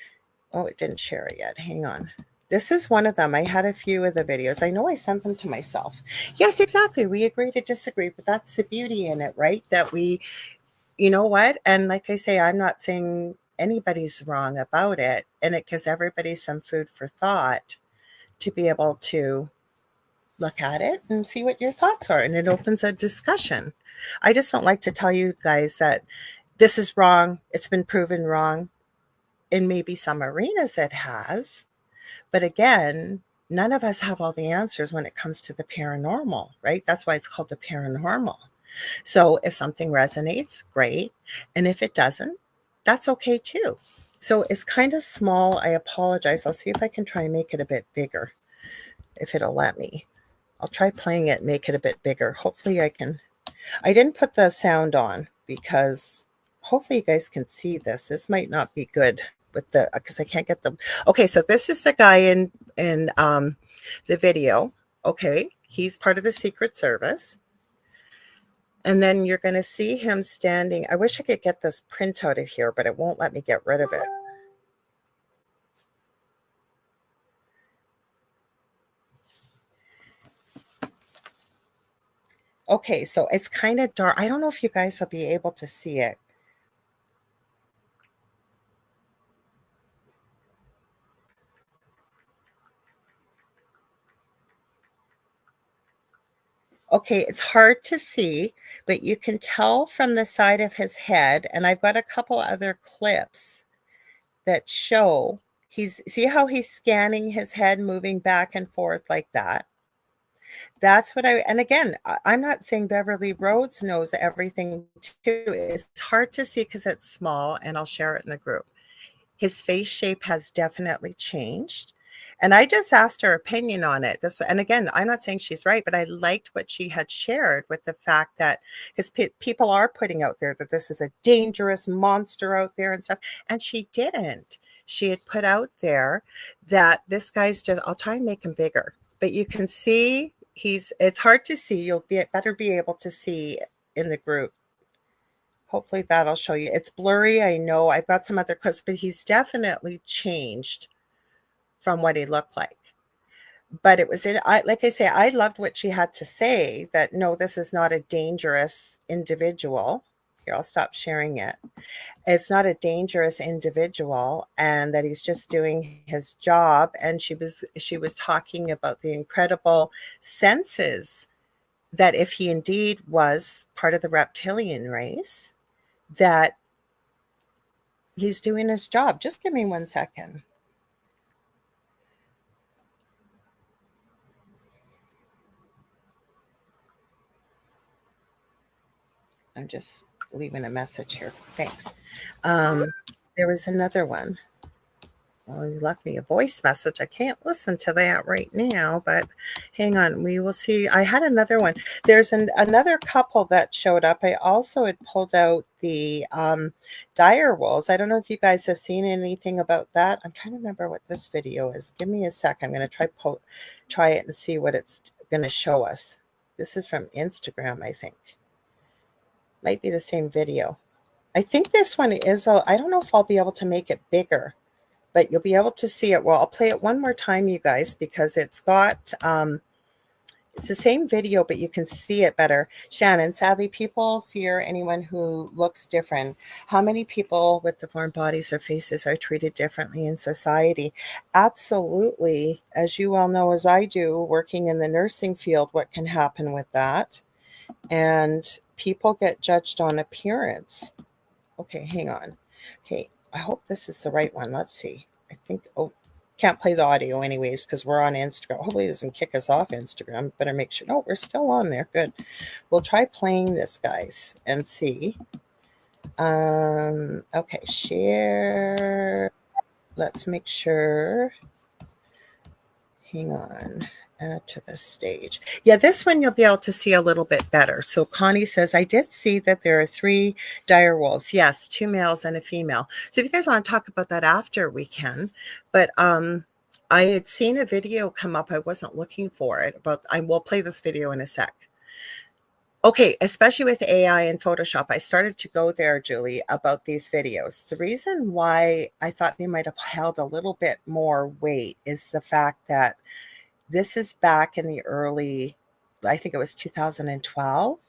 Oh, it didn't share it yet. Hang on. This is one of them. I had a few of the videos. I know I sent them to myself. Yes, exactly. We agree to disagree, but that's the beauty in it, right? That we, you know what? And like I say, I'm not saying anybody's wrong about it. And it gives everybody some food for thought to be able to look at it and see what your thoughts are. And it opens a discussion. I just don't like to tell you guys that this is wrong. It's been proven wrong. In maybe some arenas it has. But again, none of us have all the answers when it comes to the paranormal, right? That's why it's called the paranormal. So if something resonates, great. And if it doesn't, that's okay too. So it's kind of small. I apologize. I'll see if I can try and make it a bit bigger, if it'll let me. I'll try playing it and make it a bit bigger. Hopefully I can. I didn't put the sound on because hopefully you guys can see this. This might not be good with the, because I can't get them. Okay, so this is the guy in the video. Okay, he's part of the Secret Service. And then you're going to see him standing. I wish I could get this print out of here, but it won't let me get rid of it. Okay, so it's kind of dark. I don't know if you guys will be able to see it. Okay, it's hard to see, but you can tell from the side of his head, and I've got a couple other clips that show see how he's scanning his head, moving back and forth like that. That's what and again, I'm not saying Beverly Rhodes knows everything too. It's hard to see because it's small, and I'll share it in the group. His face shape has definitely changed. And I just asked her opinion on it. And again, I'm not saying she's right, but I liked what she had shared with the fact that, because people are putting out there that this is a dangerous monster out there and stuff. And she didn't. She had put out there that this guy's just, I'll try and make him bigger, but you can see it's hard to see. You'll better be able to see in the group. Hopefully that'll show you. It's blurry, I know. I've got some other clips, but he's definitely changed from what he looked like. But it was, like I say, I loved what she had to say, that no, this is not a dangerous individual. Here, I'll stop sharing it. It's not a dangerous individual, and that he's just doing his job. And she was talking about the incredible senses that if he indeed was part of the reptilian race, that he's doing his job. Just give me 1 second. I'm just leaving a message here. Thanks. There was another one. Well, you left me a voice message. I can't listen to that right now, but hang on. We will see. I had another one. There's another couple that showed up. I also had pulled out the dire wolves. I don't know if you guys have seen anything about that. I'm trying to remember what this video is. Give me a sec. I'm going to try it and see what it's going to show us. This is from Instagram, I think. Might be the same video. I think this one is, I don't know if I'll be able to make it bigger, but you'll be able to see it. Well, I'll play it one more time, you guys, because it's got, it's the same video, but you can see it better. Shannon, sadly, people fear anyone who looks different. How many people with deformed bodies or faces are treated differently in society? Absolutely. As you well know, as I do, working in the nursing field, what can happen with that? And people get judged on appearance. Okay, hang on. Okay, I hope this is the right one. Let's see. I think, can't play the audio anyways because we're on Instagram. Hopefully it doesn't kick us off Instagram. Better make sure. No, we're still on there. Good. We'll try playing this, guys, and see. Okay, share. Let's make sure. Hang on. Add to the stage. Yeah, this one you'll be able to see a little bit better. So Connie says, I did see that there are 3 dire wolves. Yes, 2 males and a female. So if you guys want to talk about that after, we can. But I had seen a video come up. I wasn't looking for it, but I will play this video in a sec. Okay, especially with AI and Photoshop, I started to go there, Julie, about these videos. The reason why I thought they might have held a little bit more weight is the fact that this is back in the early, I think it was 2012.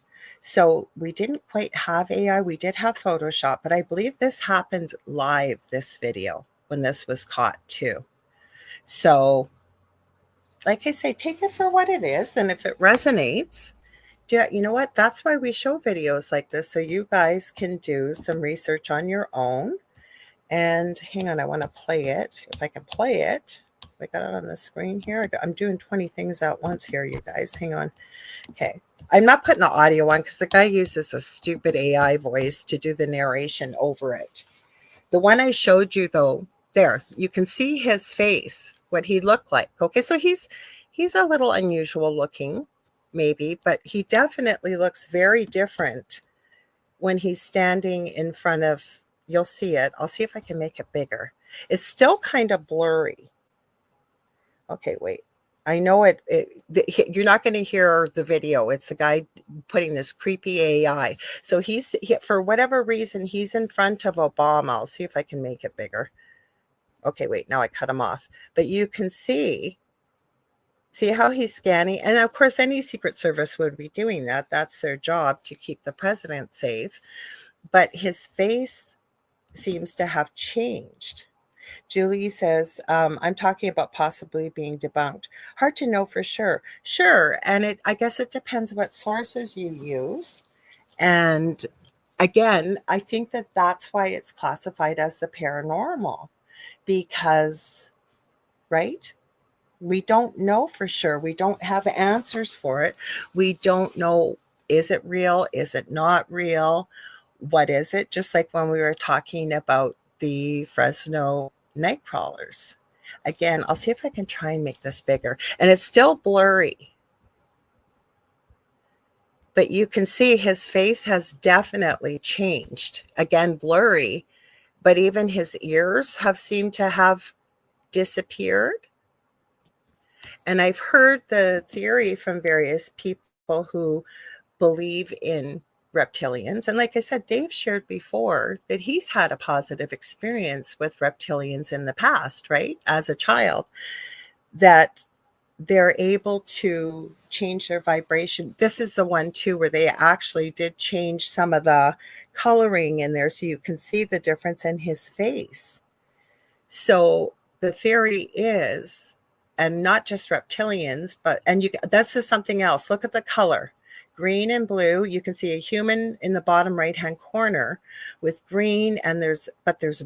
So we didn't quite have AI. We did have Photoshop, but I believe this happened live, this video, when this was caught too. So like I say, take it for what it is. And if it resonates, you know what? That's why we show videos like this, so you guys can do some research on your own. And hang on, I want to play it. If I can play it. I got it on the screen here. I'm doing 20 things at once here, you guys. Hang on. Okay. I'm not putting the audio on because the guy uses a stupid AI voice to do the narration over it. The one I showed you, though, there, you can see his face, what he looked like. Okay, so he's a little unusual looking, maybe, but he definitely looks very different when he's standing in front of, you'll see it. I'll see if I can make it bigger. It's still kind of blurry. Okay, wait. I know you're not going to hear the video. It's the guy putting this creepy AI. So for whatever reason, he's in front of Obama. I'll see if I can make it bigger. Okay, wait, now I cut him off. But you can see how he's scanning. And of course, any Secret Service would be doing that. That's their job, to keep the president safe. But his face seems to have changed. Julie says, I'm talking about possibly being debunked. Hard to know for sure. Sure. And I guess it depends what sources you use. And again, I think that's why it's classified as the paranormal, because, right? We don't know for sure. We don't have answers for it. We don't know, is it real? Is it not real? What is it? Just like when we were talking about the Fresno night crawlers. Again, I'll see if I can try and make this bigger. And it's still blurry. But you can see his face has definitely changed. Again, blurry. But even his ears have seemed to have disappeared. And I've heard the theory from various people who believe in reptilians. And like I said, Dave shared before that he's had a positive experience with reptilians in the past, right? As a child, that they're able to change their vibration. This is the one too, where they actually did change some of the coloring in there. So you can see the difference in his face. So the theory is, and not just reptilians, but, this is something else. Look at the color. Green and blue. You can see a human in the bottom right-hand corner with green, and there's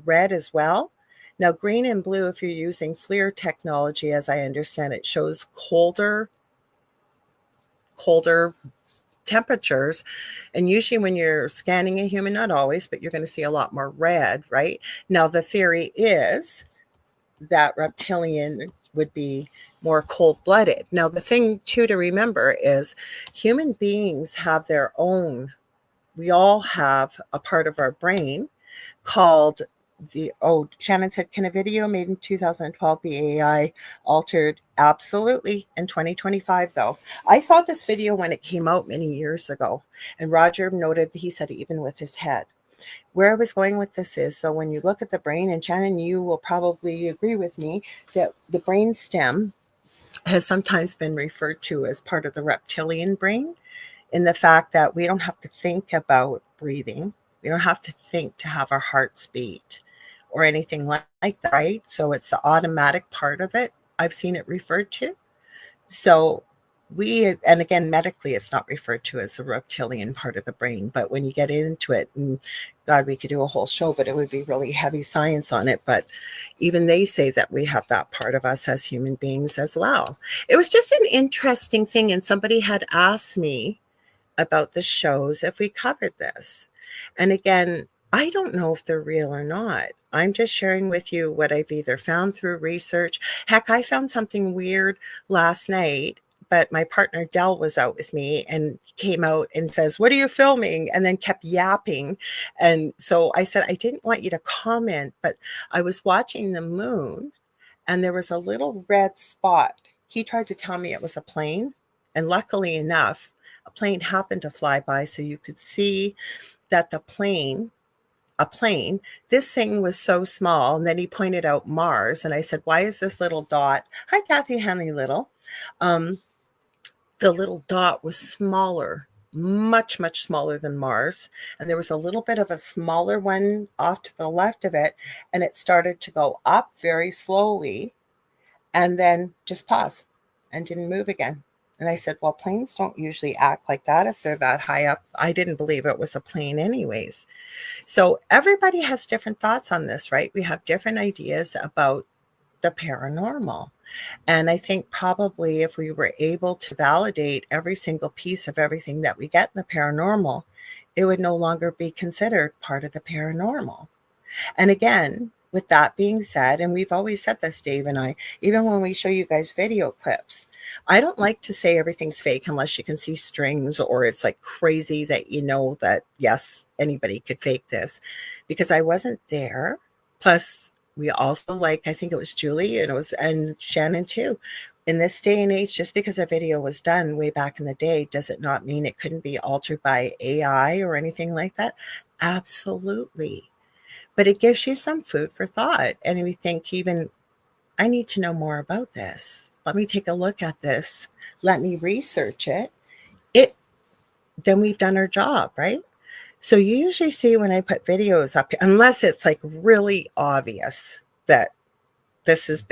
red as well. Now, green and blue, if you're using FLIR technology, as I understand it, shows colder temperatures. And usually when you're scanning a human, not always, but you're going to see a lot more red, right? Now, the theory is that reptilian would be more cold-blooded. Now, the thing too to remember is human beings have their own, we all have a part of our brain called Shannon said, can a video made in 2012 be AI altered? Absolutely. In 2025, though. I saw this video when it came out many years ago, and Roger noted that he said even with his head. Where I was going with this is, so when you look at the brain, and Shannon, you will probably agree with me that the brain stem has sometimes been referred to as part of the reptilian brain, in the fact that we don't have to think about breathing. We don't have to think to have our hearts beat or anything like that, right? So it's the automatic part of it. I've seen it referred to. So and again, medically, it's not referred to as the reptilian part of the brain, but when you get into it, and God, we could do a whole show, but it would be really heavy science on it. But even they say that we have that part of us as human beings as well. It was just an interesting thing. And somebody had asked me about the shows if we covered this. And again, I don't know if they're real or not. I'm just sharing with you what I've either found through research. Heck, I found something weird last night, but my partner Dell was out with me and came out and says, "What are you filming?" And then kept yapping. And so I said, I didn't want you to comment, but I was watching the moon and there was a little red spot. He tried to tell me it was a plane. And luckily enough, a plane happened to fly by. So you could see that a plane, this thing was so small. And then he pointed out Mars. And I said, why is this little dot? Hi, Kathy Hanley Little. The little dot was smaller, much, much smaller than Mars. And there was a little bit of a smaller one off to the left of it. And it started to go up very slowly and then just pause and didn't move again. And I said, well, planes don't usually act like that if they're that high up. I didn't believe it was a plane anyways. So everybody has different thoughts on this, right? We have different ideas about the paranormal. And I think probably if we were able to validate every single piece of everything that we get in the paranormal, it would no longer be considered part of the paranormal. And again, with that being said, and we've always said this, Dave and I, even when we show you guys video clips, I don't like to say everything's fake unless you can see strings or it's like crazy that you know that, yes, anybody could fake this, because I wasn't there. Plus, we also, like, I think it was Julie and Shannon too. In this day and age, just because a video was done way back in the day, does it not mean it couldn't be altered by AI or anything like that? Absolutely. But it gives you some food for thought. And we think, even, I need to know more about this. Let me take a look at this. Let me research it. Then we've done our job, right? So you usually see when I put videos up, unless it's like really obvious that this is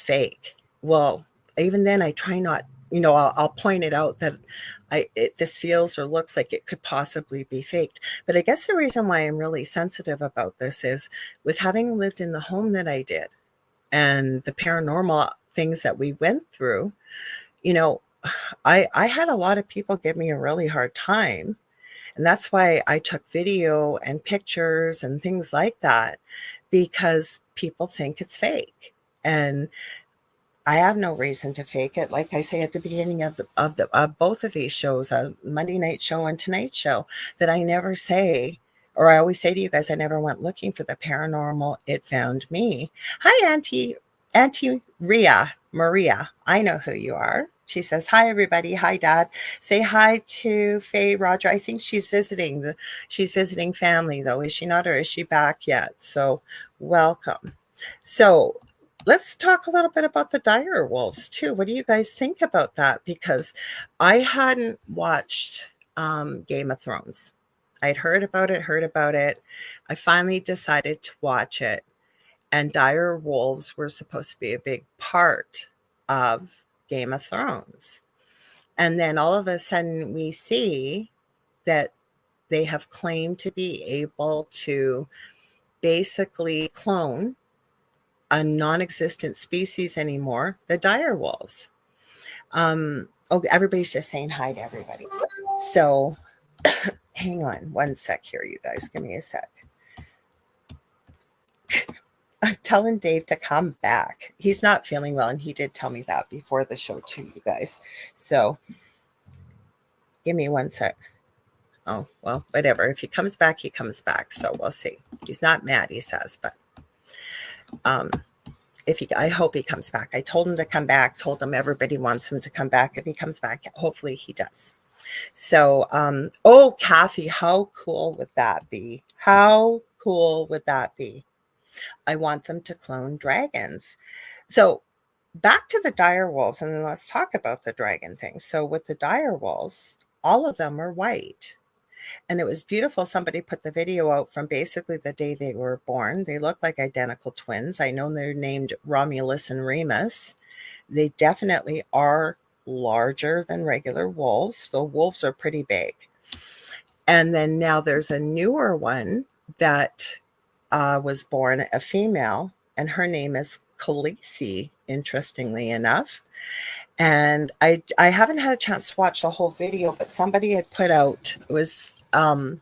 fake. Well, even then I try not, I'll point it out that this feels or looks like it could possibly be faked. But I guess the reason why I'm really sensitive about this is, with having lived in the home that I did and the paranormal things that we went through, I had a lot of people give me a really hard time. And that's why I took video and pictures and things like that, because people think it's fake. And I have no reason to fake it. Like I say at the beginning of both of these shows, Monday night show and tonight's show, that I never say, or I always say to you guys, I never went looking for the paranormal. It found me. Hi, Auntie Maria. I know who you are. She says, hi, everybody. Hi, Dad. Say hi to Faye Roger. I think she's visiting family, though. Is she not, or is she back yet? So welcome. So let's talk a little bit about the dire wolves, too. What do you guys think about that? Because I hadn't watched Game of Thrones. I'd heard about it. I finally decided to watch it. And dire wolves were supposed to be a big part of Game of Thrones. And then all of a sudden we see that they have claimed to be able to basically clone a non-existent species anymore, the dire wolves. Everybody's just saying hi to everybody. So hang on one sec here, you guys. Give me a sec. I'm telling Dave to come back. He's not feeling well, and he did tell me that before the show too, you guys. So give me one sec. Oh, well, whatever. If he comes back, he comes back. So we'll see. He's not mad, he says, but I hope he comes back. I told him to come back, told him everybody wants him to come back. If he comes back, hopefully he does. So, Kathy, how cool would that be? How cool would that be? I want them to clone dragons. So back to the dire wolves, and then let's talk about the dragon thing. So with the dire wolves, all of them are white. And it was beautiful. Somebody put the video out from basically the day they were born. They look like identical twins. I know they're named Romulus and Remus. They definitely are larger than regular wolves. The wolves are pretty big. And then now there's a newer one that was born a female, and her name is Khaleesi, interestingly enough. And I haven't had a chance to watch the whole video, but somebody had put out, I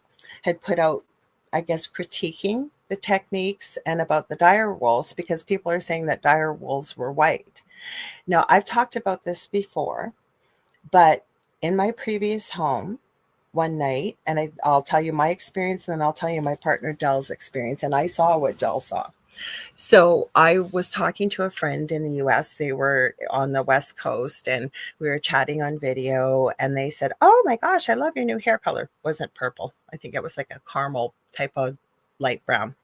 guess, critiquing the techniques and about the dire wolves, because people are saying that dire wolves were white. Now, I've talked about this before, but in my previous home, one night, and I'll tell you my experience, and then I'll tell you my partner Dell's experience, and I saw what Dell saw. So I was talking to a friend in the US. They were on the West Coast, and we were chatting on video, and they said, oh my gosh, I love your new hair color. It wasn't purple. I think it was like a caramel type of light brown.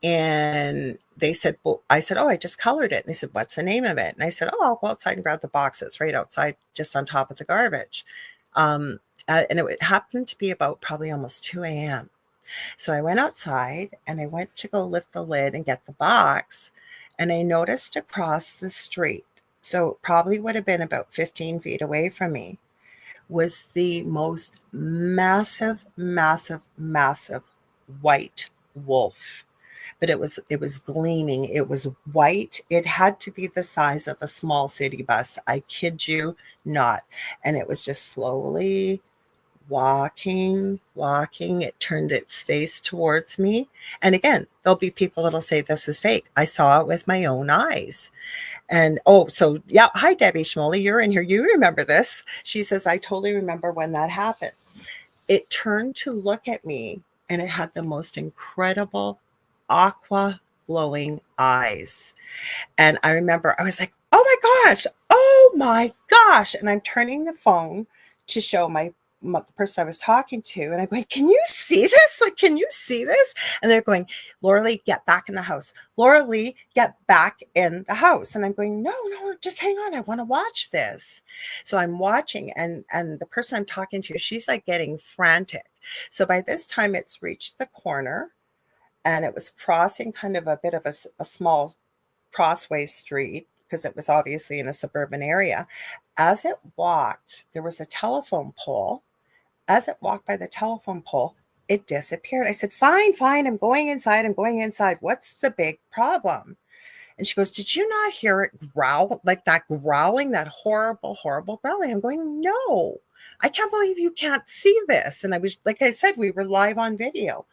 And they said, well, I said, oh, I just colored it. And they said, what's the name of it? And I said, oh, I'll go outside and grab the boxes right outside, just on top of the garbage. And it happened to be about probably almost 2 a.m. So I went outside and I went to go lift the lid and get the box. And I noticed across the street, so probably would have been about 15 feet away from me, was the most massive, massive, massive white wolf. But it was gleaming. It was white. It had to be the size of a small city bus. I kid you not. And it was just slowly walking. It turned its face towards me. And again, there'll be people that'll say this is fake. I saw it with my own eyes. And so yeah. Hi, Debbie Schmoley. You're in here. You remember this. She says, I totally remember when that happened. It turned to look at me and it had the most incredible aqua glowing eyes. And I remember I was like, oh my gosh. And I'm turning the phone to show the person I was talking to. And I'm going, can you see this? Like, can you see this? And they're going, Lorilei, get back in the house. Lorilei, get back in the house. And I'm going, no, just hang on. I want to watch this. So I'm watching and the person I'm talking to, she's like getting frantic. So by this time it's reached the corner and it was crossing kind of a bit of a small crossway street because it was obviously in a suburban area. As it walked, there was a telephone pole. As it walked by the telephone pole, it disappeared. I said, fine, I'm going inside. What's the big problem? And she goes, did you not hear it growl, like that growling, that horrible growling? I'm going, no, I can't believe you can't see this. And I was, like I said, we were live on video.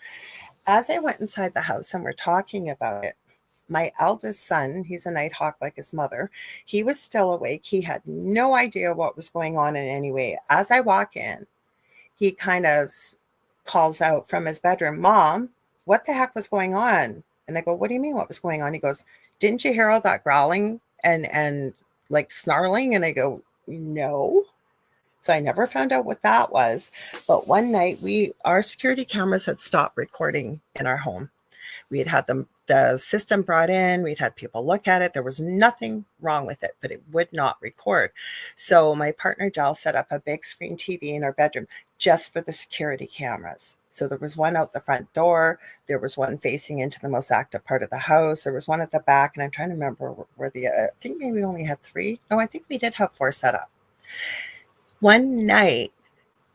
As I went inside the house and we're talking about it, my eldest son, he's a nighthawk like his mother, he was still awake. He had no idea what was going on in any way. As I walk in, he kind of calls out from his bedroom, Mom, what the heck was going on? And I go, what do you mean what was going on? He goes, didn't you hear all that growling and like snarling? And I go, no. So I never found out what that was. But one night our security cameras had stopped recording in our home. We had the system brought in. We'd had people look at it. There was nothing wrong with it, but it would not record. So my partner, Dell, set up a big screen TV in our bedroom just for the security cameras. So there was one out the front door. There was one facing into the most active part of the house. There was one at the back. And I'm trying to remember where I think maybe we only had 3. No, I think we did have 4 set up. One night,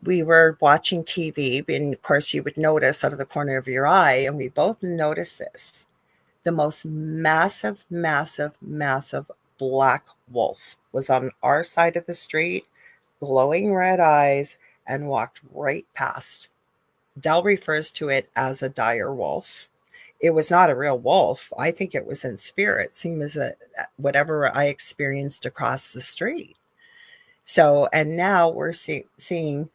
we were watching TV, and of course you would notice out of the corner of your eye, and we both noticed this. The most massive black wolf was on our side of the street, glowing red eyes, and walked right past. Dell refers to it as a dire wolf. It was not a real wolf. I think it was in spirit, same as whatever I experienced across the street. So, and now we're seeing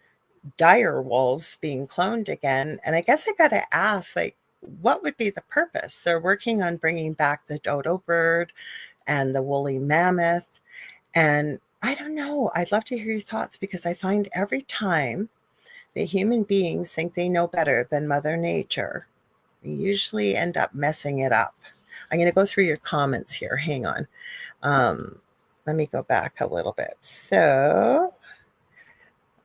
dire wolves being cloned again. And I guess I got to ask, like, what would be the purpose? They're working on bringing back the dodo bird and the woolly mammoth. And I don't know. I'd love to hear your thoughts because I find every time the human beings think they know better than Mother Nature, we usually end up messing it up. I'm going to go through your comments here. Hang on. Let me go back a little bit. So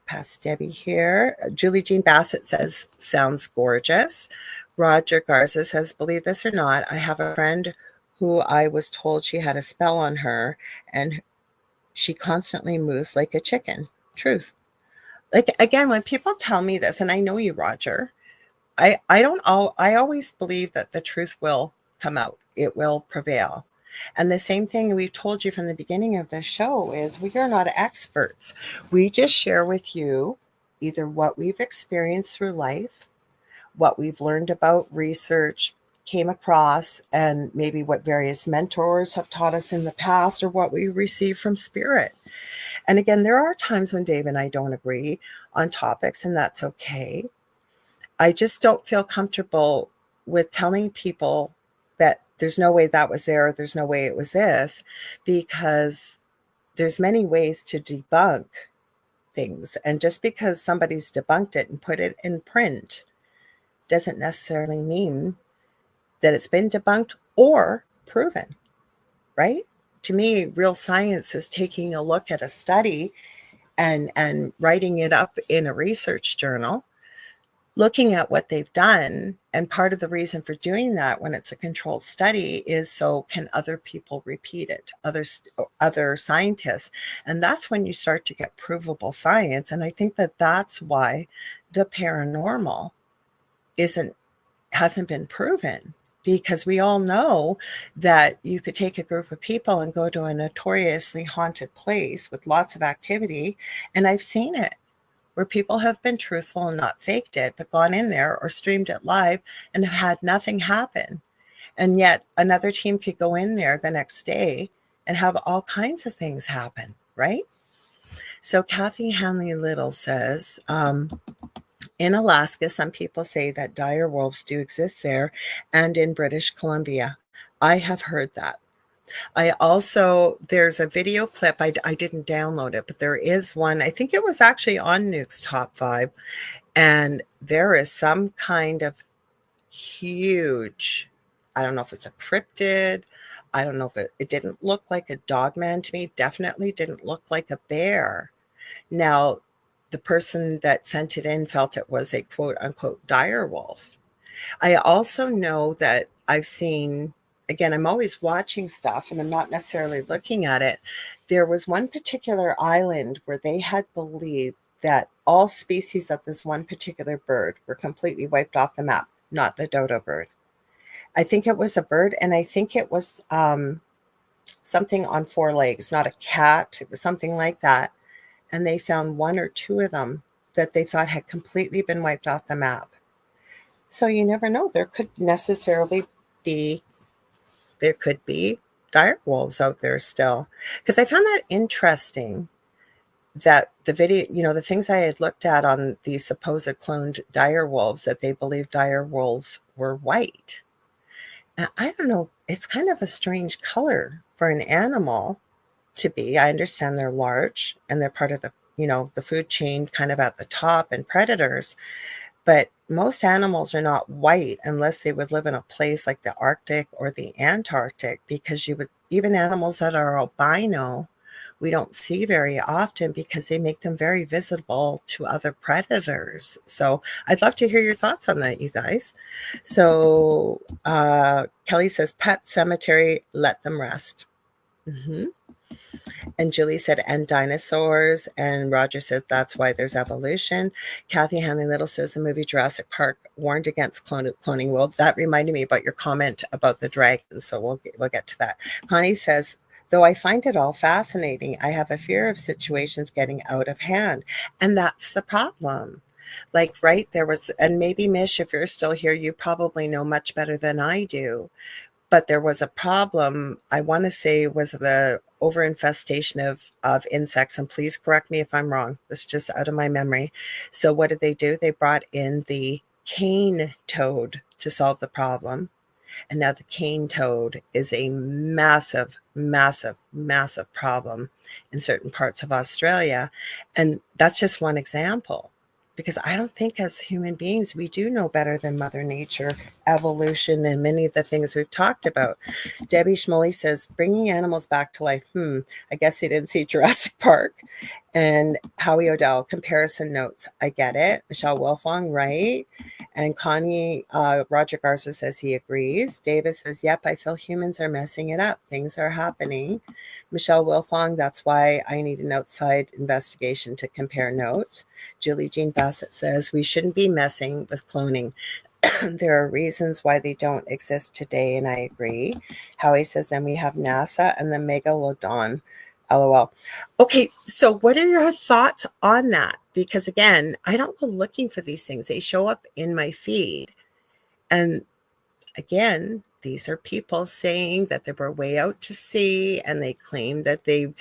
past Debbie here. Julie Jean Bassett says, sounds gorgeous. Roger Garza says, believe this or not, I have a friend who I was told she had a spell on her and she constantly moves like a chicken. Truth. Like, again, when people tell me this, and I know you, Roger, I always believe that the truth will come out. It will prevail. And the same thing we've told you from the beginning of this show is we are not experts. We just share with you either what we've experienced through life, what we've learned about research, came across, and maybe what various mentors have taught us in the past or what we receive from spirit. And again, there are times when Dave and I don't agree on topics, and that's okay. I just don't feel comfortable with telling people that there's no way that was there, there's no way it was this, because there's many ways to debunk things. And just because somebody's debunked it and put it in print doesn't necessarily mean that it's been debunked or proven, right? To me, real science is taking a look at a study and writing it up in a research journal, looking at what they've done. And part of the reason for doing that when it's a controlled study is so can other people repeat it, other scientists. And that's when you start to get provable science. And I think that that's why the paranormal hasn't been proven, because we all know that you could take a group of people and go to a notoriously haunted place with lots of activity. And I've seen it, where people have been truthful and not faked it, but gone in there or streamed it live and have had nothing happen. And yet another team could go in there the next day and have all kinds of things happen, right? So Kathy Hanley Little says, in Alaska, some people say that dire wolves do exist there and in British Columbia. I have heard that. I also, there's a video clip, I didn't download it, but there is one, I think it was actually on Nuke's Top 5, and there is some kind of huge, I don't know if it's a cryptid, I don't know if it didn't look like a dogman to me, definitely didn't look like a bear. Now, the person that sent it in felt it was a quote unquote dire wolf. I also know that I've seen, again, I'm always watching stuff and I'm not necessarily looking at it. There was one particular island where they had believed that all species of this one particular bird were completely wiped off the map, not the dodo bird. I think it was a bird, and I think it was something on 4 legs, not a cat. It was something like that. And they found 1 or 2 of them that they thought had completely been wiped off the map. So you never know. There could be dire wolves out there still. Because I found that interesting that the video, the things I had looked at on these supposed cloned dire wolves, that they believed dire wolves were white. And I don't know, it's kind of a strange color for an animal to be. I understand they're large and they're part of the, the food chain kind of at the top and predators. But most animals are not white unless they would live in a place like the Arctic or the Antarctic, because even animals that are albino, we don't see very often because they make them very visible to other predators. So I'd love to hear your thoughts on that, you guys. So Kelly says, pet cemetery, let them rest. Mm-hmm. And Julie said, and dinosaurs. And Roger said, that's why there's evolution. Kathy Hanley Little says, the movie Jurassic Park warned against cloning. Well, that reminded me about your comment about the dragons. So we'll get to that. Connie says, though I find it all fascinating, I have a fear of situations getting out of hand. And that's the problem. Like, right, there was, and maybe Mish, if you're still here, you probably know much better than I do. But there was a problem, I want to say, was the overinfestation of insects. And please correct me if I'm wrong. This is just out of my memory. So what did they do? They brought in the cane toad to solve the problem. And now the cane toad is a massive, massive, massive problem in certain parts of Australia. And that's just one example. Because I don't think as human beings, we do know better than Mother Nature, evolution, and many of the things we've talked about. Debbie Schmoley says, bringing animals back to life. I guess he didn't see Jurassic Park. And Howie O'Dell, comparison notes. I get it. Michelle Wilfong, right? And Connie, Roger Garza says he agrees. Davis says, yep, I feel humans are messing it up. Things are happening. Michelle Wilfong, that's why I need an outside investigation to compare notes. Julie Jean Bassett says, we shouldn't be messing with cloning. There are reasons why they don't exist today, and I agree. Howie says, then we have NASA and the Megalodon. LOL. Okay, so what are your thoughts on that? Because again, I don't go looking for these things. They show up in my feed. And again, these are people saying that they were way out to sea, and they claimed that they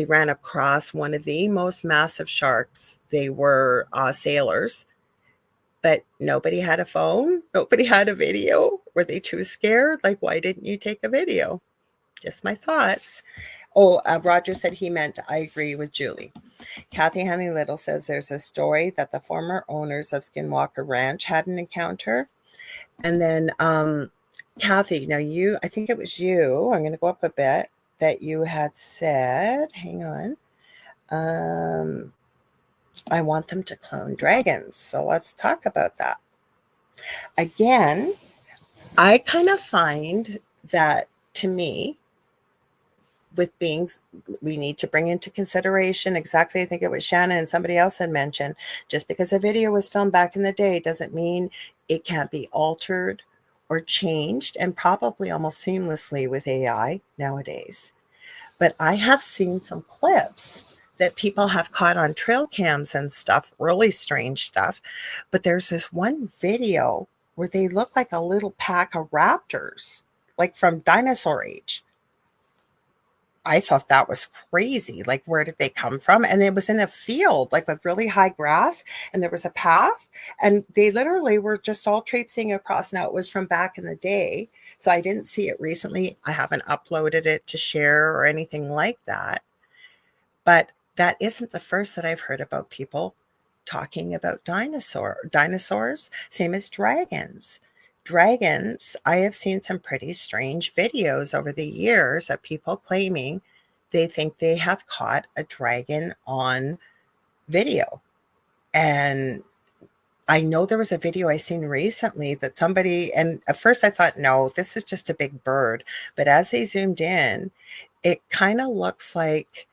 ran across one of the most massive sharks. They were sailors, but nobody had a phone. Nobody had a video. Were they too scared? Like, why didn't you take a video? Just my thoughts. Oh, Roger said he meant, I agree with Julie. Kathy Honey Little says there's a story that the former owners of Skinwalker Ranch had an encounter. And then Kathy, now I think it was you, I'm going to go up a bit, that you had said, hang on, I want them to clone dragons. So let's talk about that. Again, I kind of find that, to me, with beings, we need to bring into consideration exactly, I think it was Shannon and somebody else had mentioned, just because a video was filmed back in the day doesn't mean it can't be altered or changed, and probably almost seamlessly with AI nowadays. But I have seen some clips that people have caught on trail cams and stuff, really strange stuff. But there's this one video where they look like a little pack of raptors, like from dinosaur age. I thought that was crazy. Like, where did they come from? And it was in a field, like with really high grass, and there was a path, and they literally were just all traipsing across. Now, it was from back in the day, so I didn't see it recently. I haven't uploaded it to share or anything like that. But that isn't the first that I've heard about people talking about dinosaurs, same as dragons. Dragons, I have seen some pretty strange videos over the years of people claiming they think they have caught a dragon on video. And I know there was a video I seen recently that somebody, and at first I thought, no, this is just a big bird. But as they zoomed in, it kind of looks like,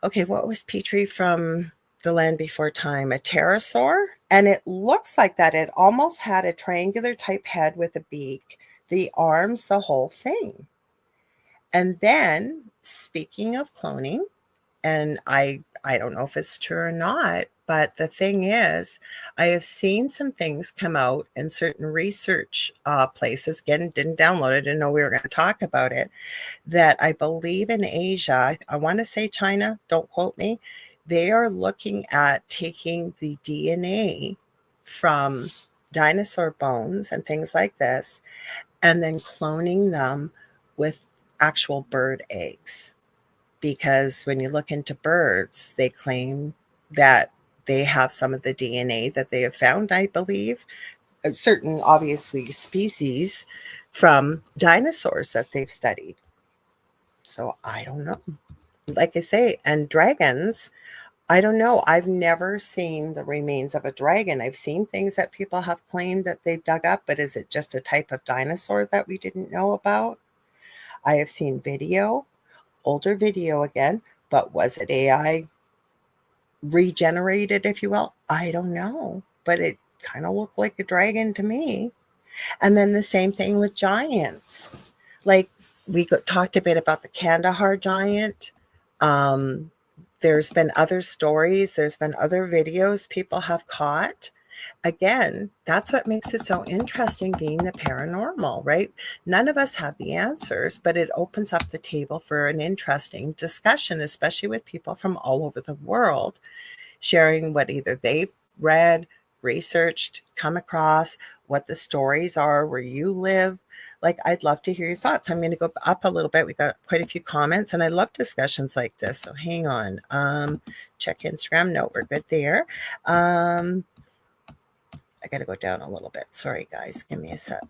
okay, what was Petrie from The Land Before Time? A pterosaur? And it looks like that. It almost had a triangular type head with a beak, the arms, the whole thing. And then, speaking of cloning, and I don't know if it's true or not, but the thing is, I have seen some things come out in certain research places. Again, didn't download it, didn't know we were going to talk about it, that I believe in Asia, I want to say China, don't quote me, they are looking at taking the DNA from dinosaur bones and things like this, and then cloning them with actual bird eggs. Because when you look into birds, they claim that they have some of the DNA that they have found, I believe, certain, obviously, species from dinosaurs that they've studied. So I don't know. Like I say, and dragons, I don't know. I've never seen the remains of a dragon. I've seen things that people have claimed that they've dug up, but is it just a type of dinosaur that we didn't know about? I have seen video, older video again, but was it AI regenerated, if you will? I don't know, but it kind of looked like a dragon to me. And then the same thing with giants. Like, we talked a bit about the Kandahar giant. There's been other stories. There's been other videos people have caught. Again, that's what makes it so interesting being the paranormal, right? None of us have the answers, but it opens up the table for an interesting discussion, especially with people from all over the world sharing what either they've read, researched, come across, what the stories are where you live. Like, I'd love to hear your thoughts. I'm going to go up a little bit. We got quite a few comments, and I love discussions like this. So hang on. Check Instagram. No, we're good there. I got to go down a little bit. Sorry, guys. Give me a sec.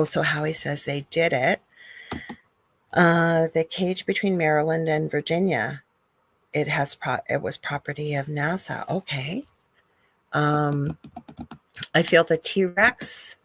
So Howie says they did it. The cage between Maryland and Virginia. It was property of NASA. Okay. I feel the T-Rex.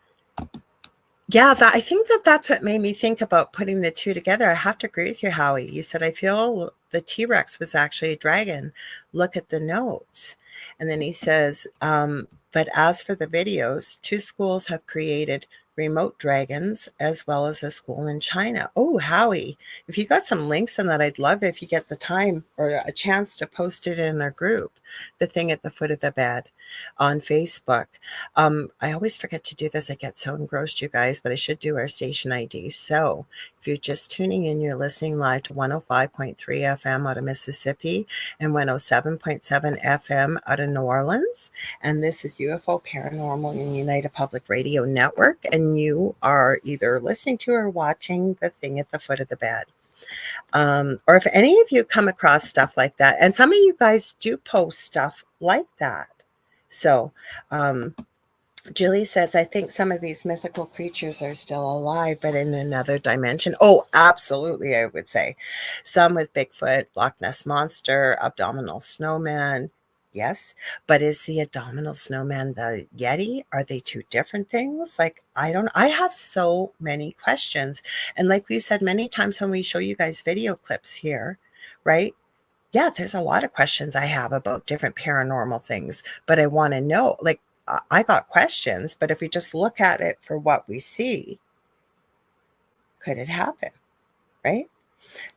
Yeah, I think that's what made me think about putting the two together. I have to agree with you, Howie. You said, I feel the T-Rex was actually a dragon. Look at the notes. And then he says, but as for the videos, 2 schools have created remote dragons as well as a school in China. Oh, Howie, if you got some links on that, I'd love if you get the time or a chance to post it in our group, The Thing at the Foot of the Bed on Facebook. I always forget to do this. I get so engrossed, you guys, but I should do our station ID. So if you're just tuning in, you're listening live to 105.3 FM out of Mississippi and 107.7 FM out of New Orleans. And this is UFO Paranormal and United Public Radio Network. And you are either listening to or watching The Thing at the Foot of the Bed. Or if any of you come across stuff like that, and some of you guys do post stuff like that. So, Julie says, I think some of these mythical creatures are still alive, but in another dimension. Oh, absolutely, I would say. Some with Bigfoot, Loch Ness Monster, Abdominal Snowman. Yes, but is the Abdominal Snowman the Yeti? Are they 2 different things? Like, I have so many questions. And like we've said many times when we show you guys video clips here, right? Yeah, there's a lot of questions I have about different paranormal things, but I want to know, like, I got questions, but if we just look at it for what we see, could it happen? right?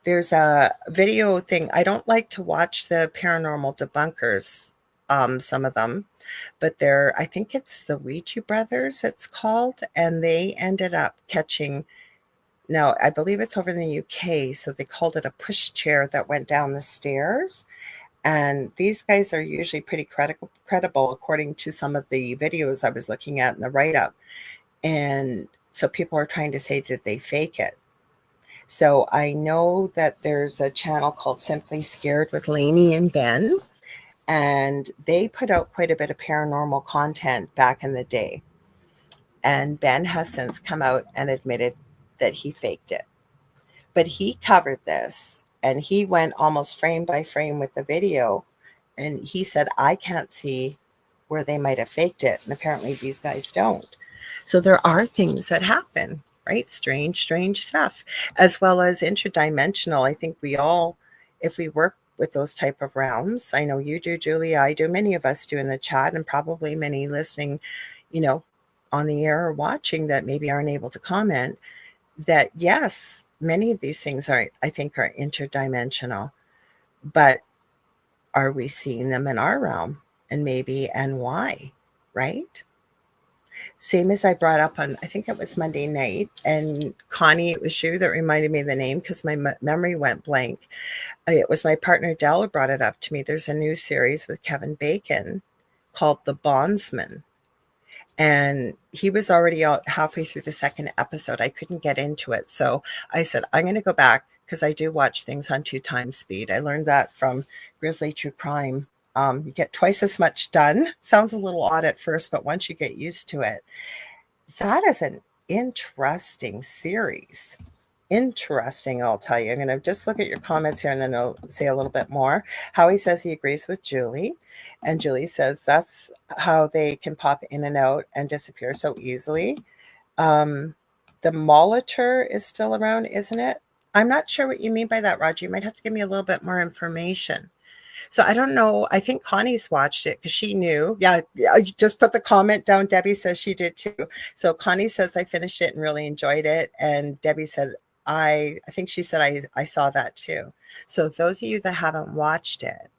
There's a video thing. I don't like to watch the paranormal debunkers, some of them, but I think it's the Ouija brothers, it's called, and they ended up catching, now I believe it's over in the UK, so they called it a pushchair that went down the stairs. And these guys are usually pretty credible according to some of the videos I was looking at in the write-up. And so people are trying to say, did they fake it? So I know that there's a channel called Simply Scared with Lainey and Ben, and they put out quite a bit of paranormal content back in the day. And Ben has since come out and admitted that he faked it. But he covered this, and he went almost frame by frame with the video. And he said, I can't see where they might have faked it. And apparently these guys don't. So there are things that happen, right? Strange stuff, as well as interdimensional. I think we all, if we work with those type of realms, I know you do, Julie, I do, many of us do in the chat, and probably many listening, on the air or watching that maybe aren't able to comment, that yes, many of these things I think are interdimensional, but are we seeing them in our realm? And why, right? Same as I brought up on, I think it was Monday night, and Connie, it was you that reminded me of the name because my memory went blank. It was my partner Dell who brought it up to me. There's a new series with Kevin Bacon called The Bondsman. And he was already out halfway through the second episode. I couldn't get into it. So I said, I'm going to go back because I do watch things on 2 times speed. I learned that from Grizzly True Crime. You get twice as much done. Sounds a little odd at first, but once you get used to it, that is an interesting series. Interesting, I'll tell you. I'm going to just look at your comments here and then I'll say a little bit more. Howie says he agrees with Julie. And Julie says that's how they can pop in and out and disappear so easily. The Molitor is still around, isn't it? I'm not sure what you mean by that, Roger. You might have to give me a little bit more information. So I don't know. I think Connie's watched it because she knew. Yeah, I just put the comment down. Debbie says she did too. So Connie says I finished it and really enjoyed it. And Debbie said, I think she said I saw that too. So those of you that haven't watched it,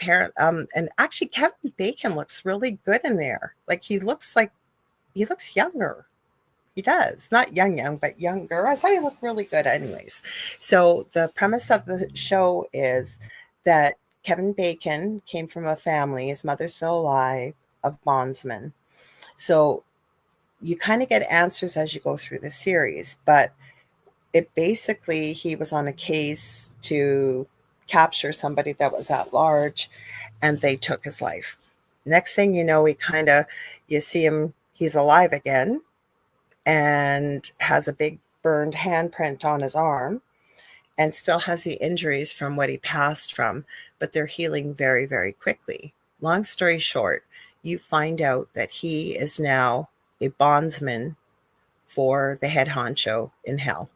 and actually Kevin Bacon looks really good in there. Like he looks younger. He does. Not young, but younger. I thought he looked really good anyways. So the premise of the show is that Kevin Bacon came from a family, his mother's still alive, of bondsmen. So you kind of get answers as you go through the series, but he was on a case to capture somebody that was at large, and they took his life. Next thing you know, you see him, he's alive again and has a big burned handprint on his arm and still has the injuries from what he passed from, but they're healing very, very quickly. Long story short, you find out that he is now a bondsman for the head honcho in hell.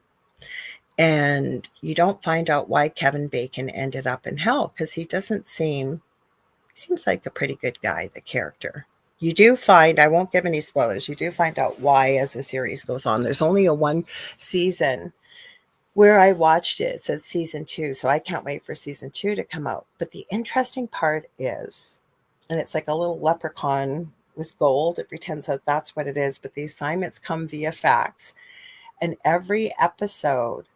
And you don't find out why Kevin Bacon ended up in hell because he seems like a pretty good guy, the character. You do find, I won't give any spoilers, you do find out why as the series goes on. There's only a 1 season. Where I watched it, it said season 2, so I can't wait for season 2 to come out. But the interesting part is, and it's like a little leprechaun with gold. It pretends that that's what it is, but the assignments come via fax. And every episode,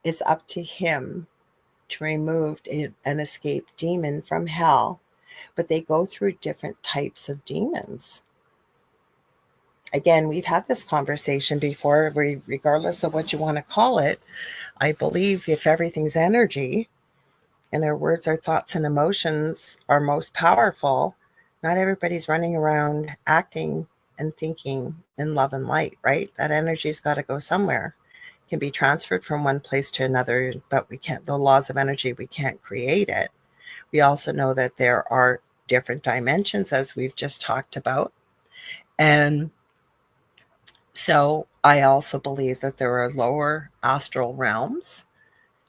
it's up to him to remove an escaped demon from hell. But they go through different types of demons. Again, we've had this conversation before, regardless of what you want to call it. I believe if everything's energy and our words, our thoughts, and emotions are most powerful, not everybody's running around acting and thinking in love and light, right? That energy's got to go somewhere. It can be transferred from one place to another, but the laws of energy, we can't create it. We also know that there are different dimensions, as we've just talked about. And so I also believe that there are lower astral realms.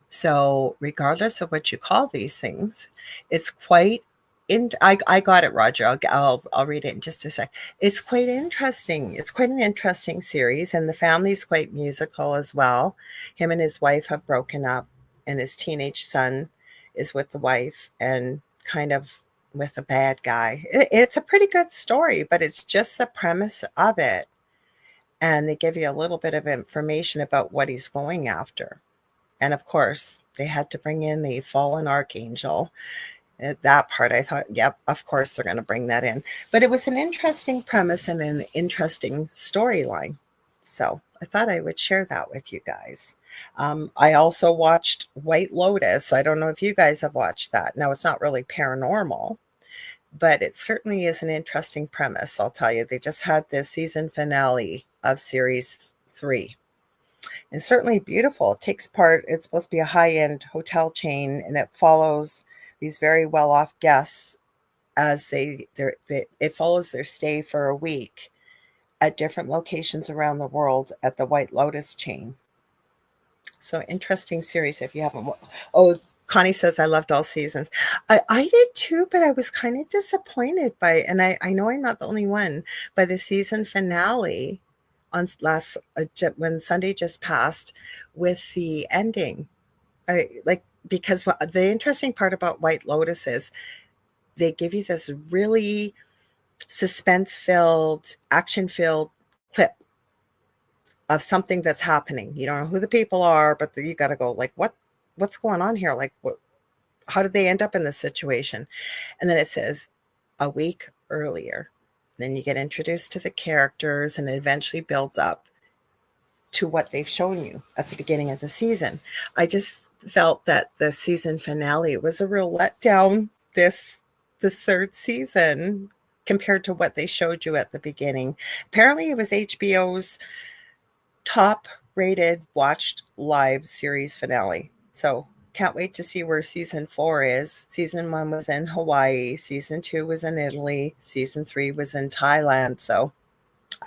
So regardless of what you call these things, it's quite I got it, Roger. I'll read it in just a sec. It's quite interesting. It's quite an interesting series, and the family's quite musical as well. Him and his wife have broken up, and his teenage son is with the wife and kind of with a bad guy. It's a pretty good story, but it's just the premise of it, and they give you a little bit of information about what he's going after. And of course, they had to bring in a fallen archangel. At that part, I thought, yep, of course they're going to bring that in. But it was an interesting premise and an interesting storyline. So I thought I would share that with you guys. I also watched White Lotus. I don't know if you guys have watched that. Now, it's not really paranormal, but it certainly is an interesting premise. I'll tell you, they just had the season finale of series 3. And certainly beautiful. It's supposed to be a high-end hotel chain, and it follows these very well-off guests as it follows their stay for a week at different locations around the world at the White Lotus chain. So interesting series if you haven't. Oh, Connie says, I loved all seasons. I did too, but I was kind of disappointed and I know I'm not the only one, by the season finale on when Sunday just passed with the ending. Because the interesting part about White Lotus is they give you this really suspense-filled, action-filled clip of something that's happening. You don't know who the people are, but you got to go like, what's going on here? Like, how did they end up in this situation? And then it says a week earlier. Then you get introduced to the characters, and it eventually builds up to what they've shown you at the beginning of the season. I just felt that the season finale was a real letdown this third season compared to what they showed you at the beginning. Apparently it was HBO's top rated watched live series finale. So can't wait to see where season 4 is. Season 1 was in Hawaii. Season 2 was in Italy. Season 3 was in Thailand. So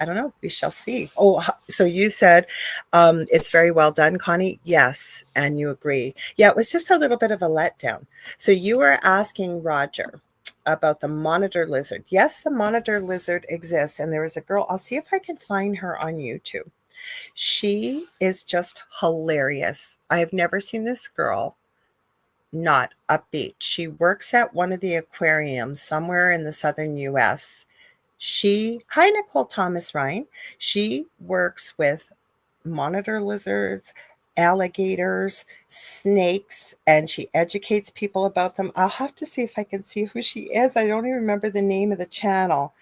I don't know. We shall see. Oh, so you said it's very well done, Connie. Yes. And you agree. Yeah, it was just a little bit of a letdown. So you were asking Roger about the monitor lizard. Yes, the monitor lizard exists. And there is a girl. I'll see if I can find her on YouTube. She is just hilarious. I have never seen this girl not upbeat. She works at one of the aquariums somewhere in the southern US. Hi, Nicole Thomas Ryan. She works with monitor lizards, alligators, snakes, and she educates people about them. I'll have to see if I can see who she is. I don't even remember the name of the channel,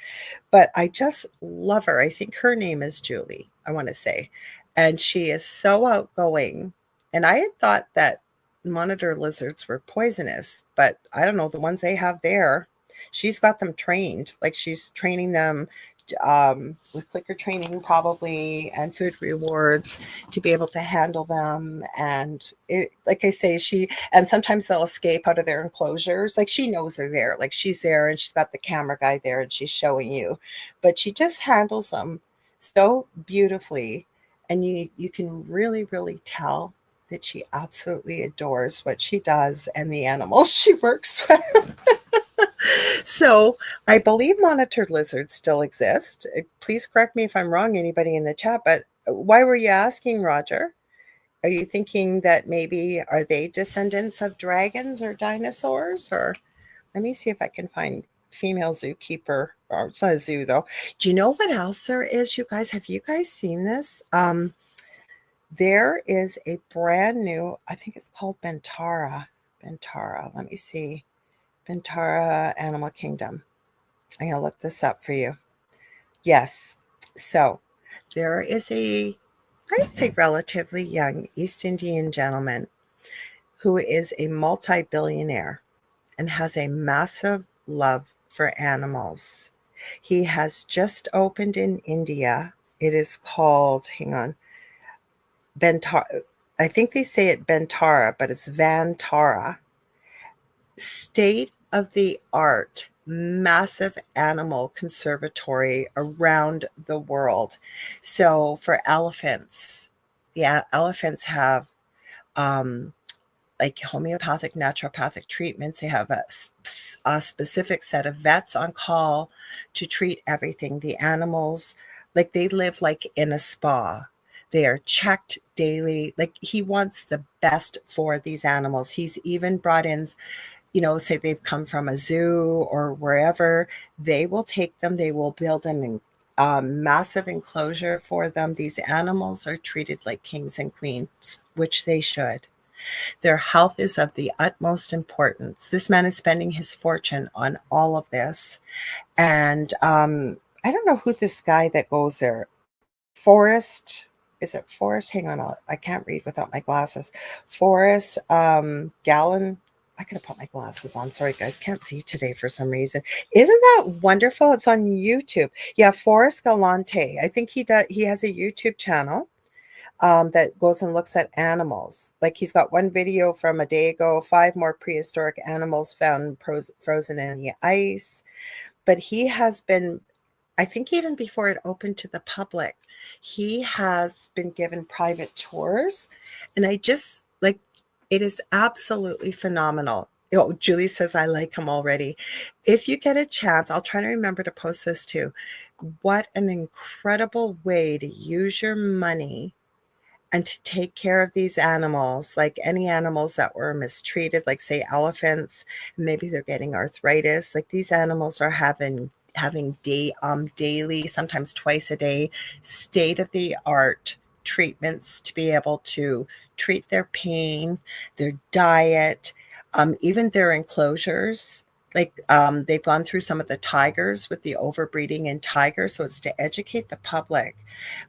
but I just love her. I think her name is Julie, I want to say. And she is so outgoing. And I had thought that monitor lizards were poisonous, but I don't know, the ones they have there, she's got them trained. Like she's training them with clicker training probably and food rewards to be able to handle them. And like I say, and sometimes they'll escape out of their enclosures. Like she knows they're there. Like she's there and she's got the camera guy there and she's showing you. But she just handles them so beautifully. And you can really, really tell that she absolutely adores what she does and the animals she works with. So I believe monitored lizards still exist. Please correct me if I'm wrong, anybody in the chat, but why were you asking, Roger? Are you thinking that maybe are they descendants of dragons or dinosaurs? Or let me see if I can find female zookeeper. Or it's not a zoo though. Do you know what else there is, you guys? Have you guys seen this? There is a brand new, I think it's called Bentara. Let me see. Bentara Animal Kingdom. I'm going to look this up for you. Yes. So there is I'd say relatively young East Indian gentleman who is a multi-billionaire and has a massive love for animals. He has just opened in India. It is called, hang on, Bentara. I think they say it Bentara, but it's Vantara. State of the art, massive animal conservatory around the world. So for elephants, yeah, elephants have like homeopathic, naturopathic treatments. They have a specific set of vets on call to treat everything. The animals, like they live like in a spa. They are checked daily. Like he wants the best for these animals. He's even brought in, say they've come from a zoo or wherever, they will take them. They will build a massive enclosure for them. These animals are treated like kings and queens, which they should. Their health is of the utmost importance. This man is spending his fortune on all of this. And I don't know who this guy that goes there, Forrest, is it Forrest? Hang on, I can't read without my glasses. Forrest Gallon. I could have put my glasses on. Sorry, guys, can't see today for some reason. Isn't that wonderful? It's on YouTube. Yeah, Forrest Galante. I think he does. He has a YouTube channel that goes and looks at animals. Like he's got one video from a day ago, 5 more prehistoric animals found frozen in the ice. But he has been, I think even before it opened to the public, he has been given private tours. And I just like, it is absolutely phenomenal. Oh, Julie says, I like him already. If you get a chance, I'll try to remember to post this too. What an incredible way to use your money and to take care of these animals, like any animals that were mistreated, like say elephants, maybe they're getting arthritis. Like these animals are having daily, sometimes twice a day, state-of-the-art treatments to be able to treat their pain, their diet, even their enclosures. Like they've gone through some of the tigers with the overbreeding in tigers. So it's to educate the public,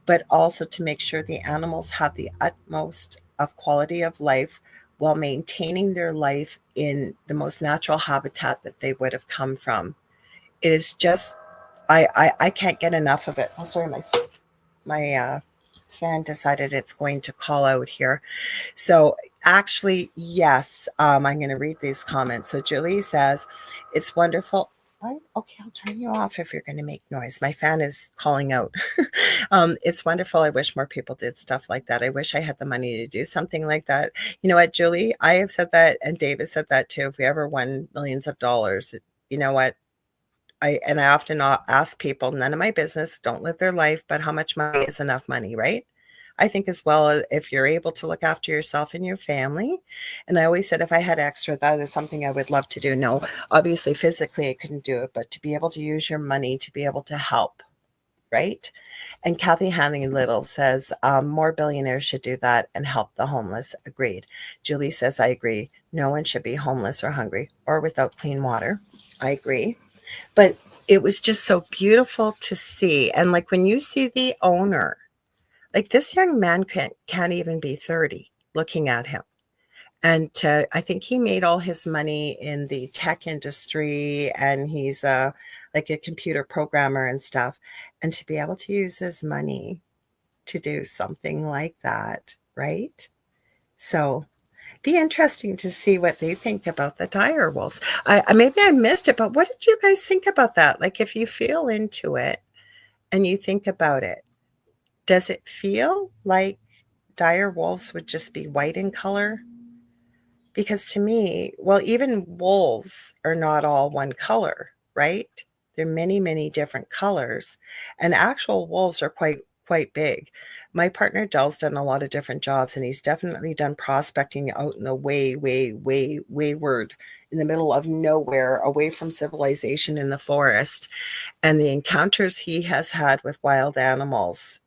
but also to make sure the animals have the utmost of quality of life while maintaining their life in the most natural habitat that they would have come from. It is just, I can't get enough of it. Oh, sorry, my fan decided it's going to call out here. So actually, yes, I'm going to read these comments. So Julie says, it's wonderful. Right? Okay, I'll turn you off if you're going to make noise. My fan is calling out. It's wonderful. I wish more people did stuff like that. I wish I had the money to do something like that. You know what, Julie? I have said that, and David said that too. If we ever won millions of dollars, you know what? I often ask people, none of my business, don't live their life, but how much money is enough money, right? I think as well, if you're able to look after yourself and your family. And I always said, if I had extra, that is something I would love to do. No, obviously, physically, I couldn't do it, but to be able to use your money to be able to help, right? And Kathy Hanley Little says, more billionaires should do that and help the homeless. Agreed. Julie says, I agree. No one should be homeless or hungry or without clean water. I agree. But it was just so beautiful to see. And like when you see the owner, like this young man can't even be 30 looking at him. And I think he made all his money in the tech industry, and he's like a computer programmer and stuff. And to be able to use his money to do something like that, right? So be interesting to see what they think about the dire wolves. Maybe I missed it, but what did you guys think about that? Like if you feel into it and you think about it, does it feel like dire wolves would just be white in color? Because to me, well, even wolves are not all one color, right? There are many, many different colors, and actual wolves are quite big. My partner Dell's done a lot of different jobs, and he's definitely done prospecting out in the wayward, in the middle of nowhere, away from civilization in the forest. And the encounters he has had with wild animals,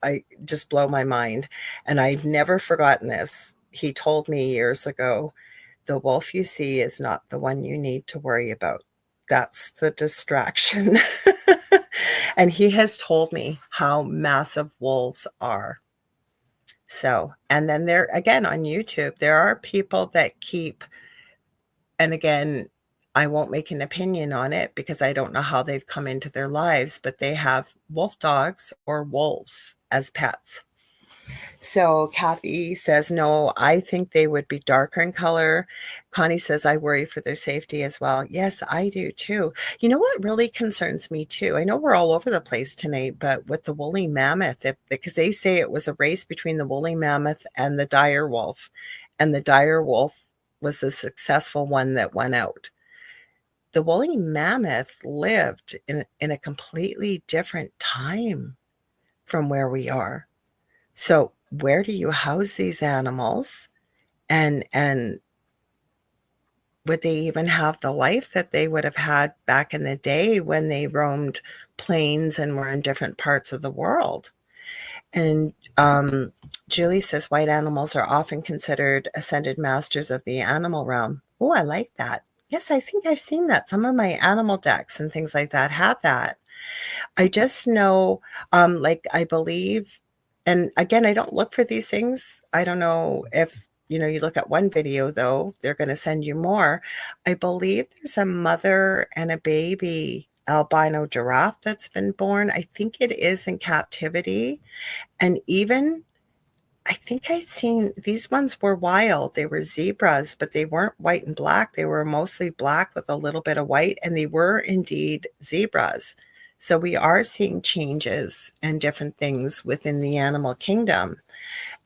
I just blow my mind. And I've never forgotten this. He told me years ago, the wolf you see is not the one you need to worry about. That's the distraction. And he has told me how massive wolves are. So, and then there, again, on YouTube, there are people that keep, and again, I won't make an opinion on it because I don't know how they've come into their lives, but they have wolf dogs or wolves as pets. So Kathy says, no, I think they would be darker in color. Connie says, I worry for their safety as well. Yes, I do too. You know what really concerns me too? I know we're all over the place tonight, but with the woolly mammoth, because they say it was a race between the woolly mammoth and the dire wolf. and the dire wolf was the successful one that won out. The woolly mammoth lived in a completely different time from where we are. So where do you house these animals? And would they even have the life that they would have had back in the day when they roamed plains and were in different parts of the world? And Julie says white animals are often considered ascended masters of the animal realm. Oh, I like that. Yes, I think I've seen that. Some of my animal decks and things like that have that. I just know, like, I believe, and again, I don't look for these things. I don't know if, you look at one video, though, they're going to send you more. I believe there's a mother and a baby albino giraffe that's been born. I think it is in captivity. And even, I think I'd seen, these ones were wild. They were zebras, but they weren't white and black. They were mostly black with a little bit of white, and they were indeed zebras. So we are seeing changes and different things within the animal kingdom.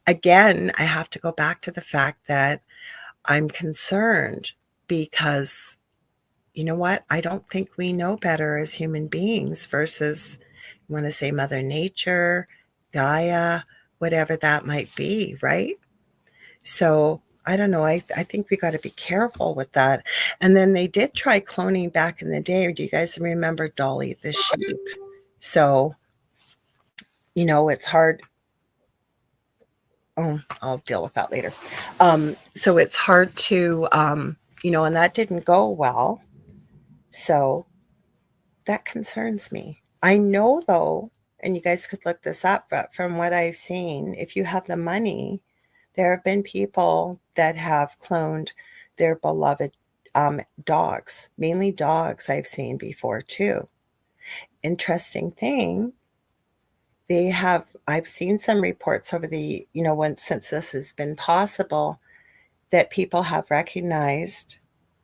Again, I have to go back to the fact that I'm concerned because, you know what? I don't think we know better as human beings versus, I want to say, Mother Nature, Gaia, whatever that might be, right? So I don't know. I think we got to be careful with that. And then they did try cloning back in the day. Do you guys remember Dolly the sheep? So, it's hard. Oh, I'll deal with that later. So it's hard to, and that didn't go well. So that concerns me. I know, though, and you guys could look this up, but from what I've seen, if you have the money, there have been people that have cloned their beloved dogs, mainly dogs I've seen before too. Interesting thing, I've seen some reports over the, since this has been possible, that people have recognized,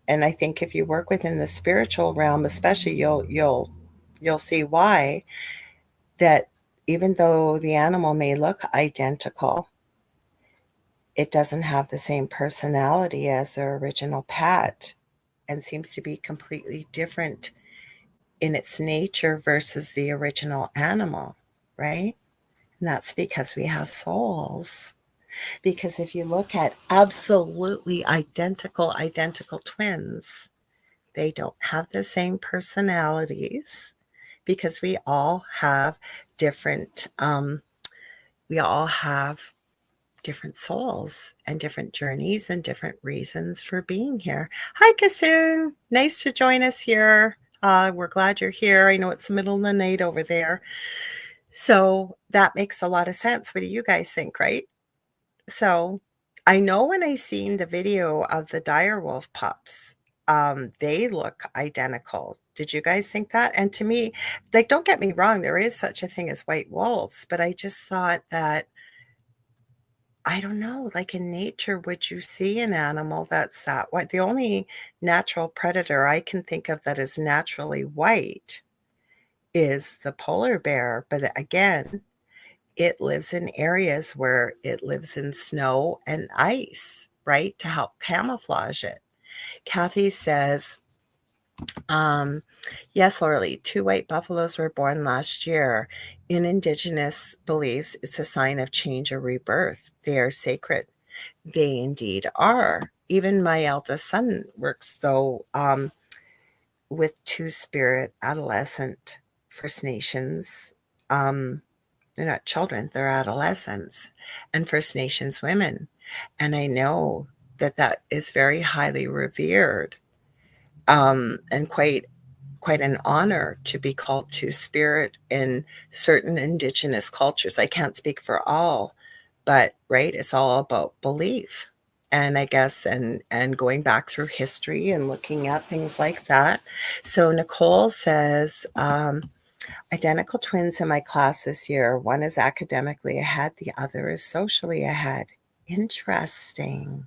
and I think if you work within the spiritual realm, especially, you'll see why, that even though the animal may look identical, it doesn't have the same personality as their original pet and seems to be completely different in its nature versus the original animal, right? And that's because we have souls. Because if you look at absolutely identical twins, they don't have the same personalities because we all have different souls and different journeys and different reasons for being here. Hi, Kasoon. Nice to join us here. We're glad you're here. I know it's the middle of the night over there. So that makes a lot of sense. What do you guys think, right? So I know when I seen the video of the direwolf pups, they look identical. Did you guys think that? And to me, like, don't get me wrong, there is such a thing as white wolves, but I just thought that, I don't know, like in nature, would you see an animal that's that white? The only natural predator I can think of that is naturally white is the polar bear. But again, it lives in areas where it lives in snow and ice, right? To help camouflage it. Kathy says, yes, Lorilei, 2 white buffaloes were born last year. In Indigenous beliefs, it's a sign of change or rebirth. They are sacred. They indeed are. Even my eldest son works, though, with Two-Spirit adolescent First Nations. They're not children, they're adolescents, and First Nations women. And I know that is very highly revered, and quite an honor to be called Two-Spirit in certain Indigenous cultures. I can't speak for all, but right, it's all about belief. And I guess, and going back through history and looking at things like that. So Nicole says, identical twins in my class this year. One is academically ahead, the other is socially ahead. Interesting.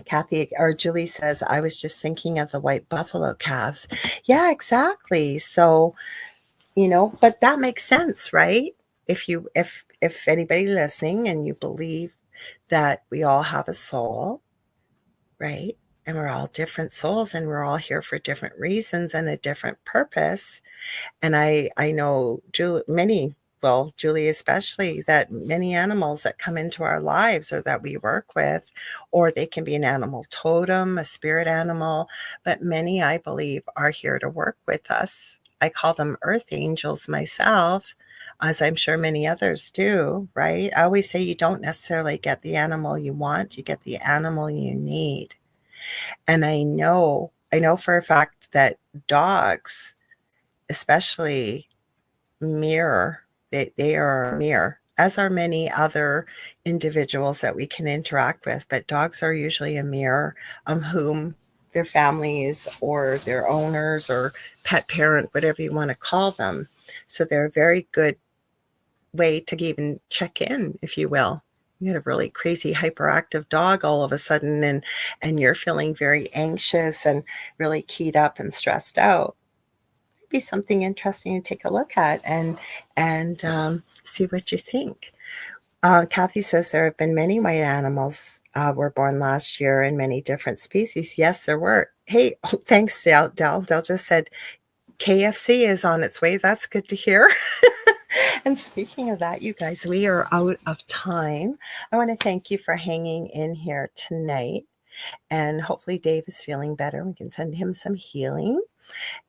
Kathy or Julie says, I was just thinking of the white buffalo calves. Yeah, exactly. So, but that makes sense, right? If anybody listening and you believe that we all have a soul right? And we're all different souls, and we're all here for different reasons and a different purpose. And I know Julie especially, that many animals that come into our lives or that we work with, or they can be an animal totem, a spirit animal, but many, I believe, are here to work with us. I call them earth angels myself, as I'm sure many others do, right? I always say you don't necessarily get the animal you want, you get the animal you need. And I know for a fact that dogs, especially, mirror. They are a mirror, as are many other individuals that we can interact with. But dogs are usually a mirror of whom their families or their owners or pet parent, whatever you want to call them. So they're a very good way to even check in, if you will. You get a really crazy hyperactive dog all of a sudden, and you're feeling very anxious and really keyed up and stressed out. Be something interesting to take a look at and see what you think. Kathy says there have been many white animals were born last year in many different species. Yes, there were. Hey, thanks, Dell. Dell just said KFC is on its way. That's good to hear. And speaking of that, you guys, we are out of time. I want to thank you for hanging in here tonight. And hopefully Dave is feeling better. We can send him some healing.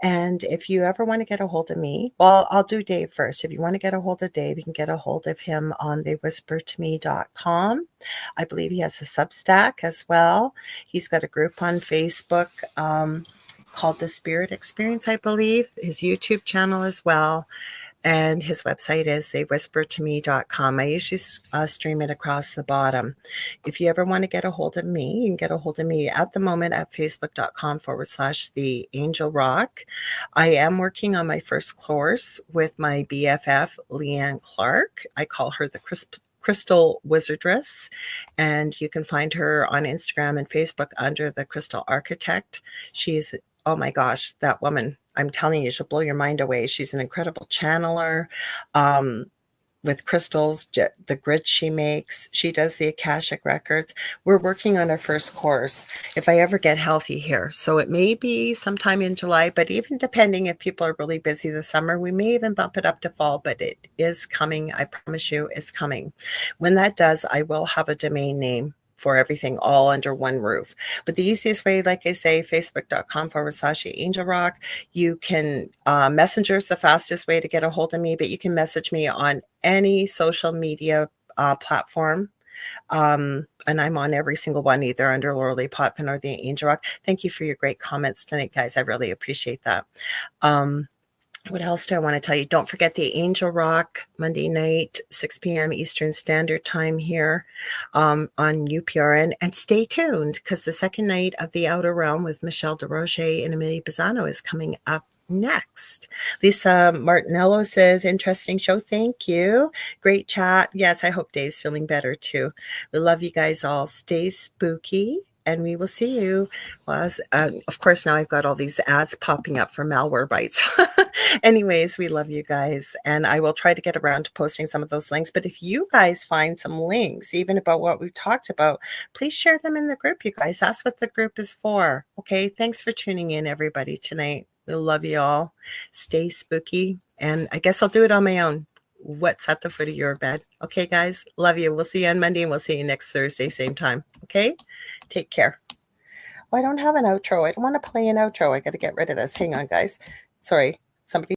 And if you ever want to get a hold of me, well, I'll do Dave first. If you want to get a hold of Dave, you can get a hold of him on thewhispertome.com. I believe he has a Substack as well. He's got a group on Facebook called The Spirit Experience, I believe. His YouTube channel as well. And his website is thewhispertome.com. I usually stream it across the bottom. If you ever want to get a hold of me, you can get a hold of me at the moment at facebook.com/The Angel Rock. I am working on my first course with my BFF, Leanne Clark. I call her the Crystal Wizardress, and you can find her on Instagram and Facebook under the Crystal Architect. She's, oh my gosh, that woman, I'm telling you, she'll blow your mind away. She's an incredible channeler with crystals, the grids she makes. She does the Akashic records. We're working on our first course if I ever get healthy here. So it may be sometime in July, but even depending if people are really busy this summer, we may even bump it up to fall, but it is coming. I promise you it's coming. When that does, I will have a domain name for everything all under one roof. But the easiest way, like I say, facebook.com/Angel Rock. You can, Messenger is the fastest way to get a hold of me, but you can message me on any social media platform. And I'm on every single one, either under Lorilei Potvin or the Angel Rock. Thank you for your great comments tonight, guys. I really appreciate that. What else do I want to tell you? Don't forget the Angel Rock Monday night, 6 p.m. Eastern Standard Time here on UPRN. And stay tuned, because the second night of The Outer Realm with Michelle DeRoche and Amelia Pisano is coming up next. Lisa Martinello says, interesting show. Thank you. Great chat. Yes, I hope Dave's feeling better too. We love you guys all. Stay spooky. And we will see you. Well, of course, now I've got all these ads popping up for malware bites. Anyways, we love you guys. And I will try to get around to posting some of those links. But if you guys find some links, even about what we talked about, please share them in the group, you guys. That's what the group is for. Okay. Thanks for tuning in, everybody, tonight. We love you all. Stay spooky. And I guess I'll do it on my own. What's at the foot of your bed? Okay, guys. Love you. We'll see you on Monday, and we'll see you next Thursday, same time. Okay? Take care. Oh, I don't have an outro. I don't want to play an outro. I got to get rid of this. Hang on, guys. Sorry. Somebody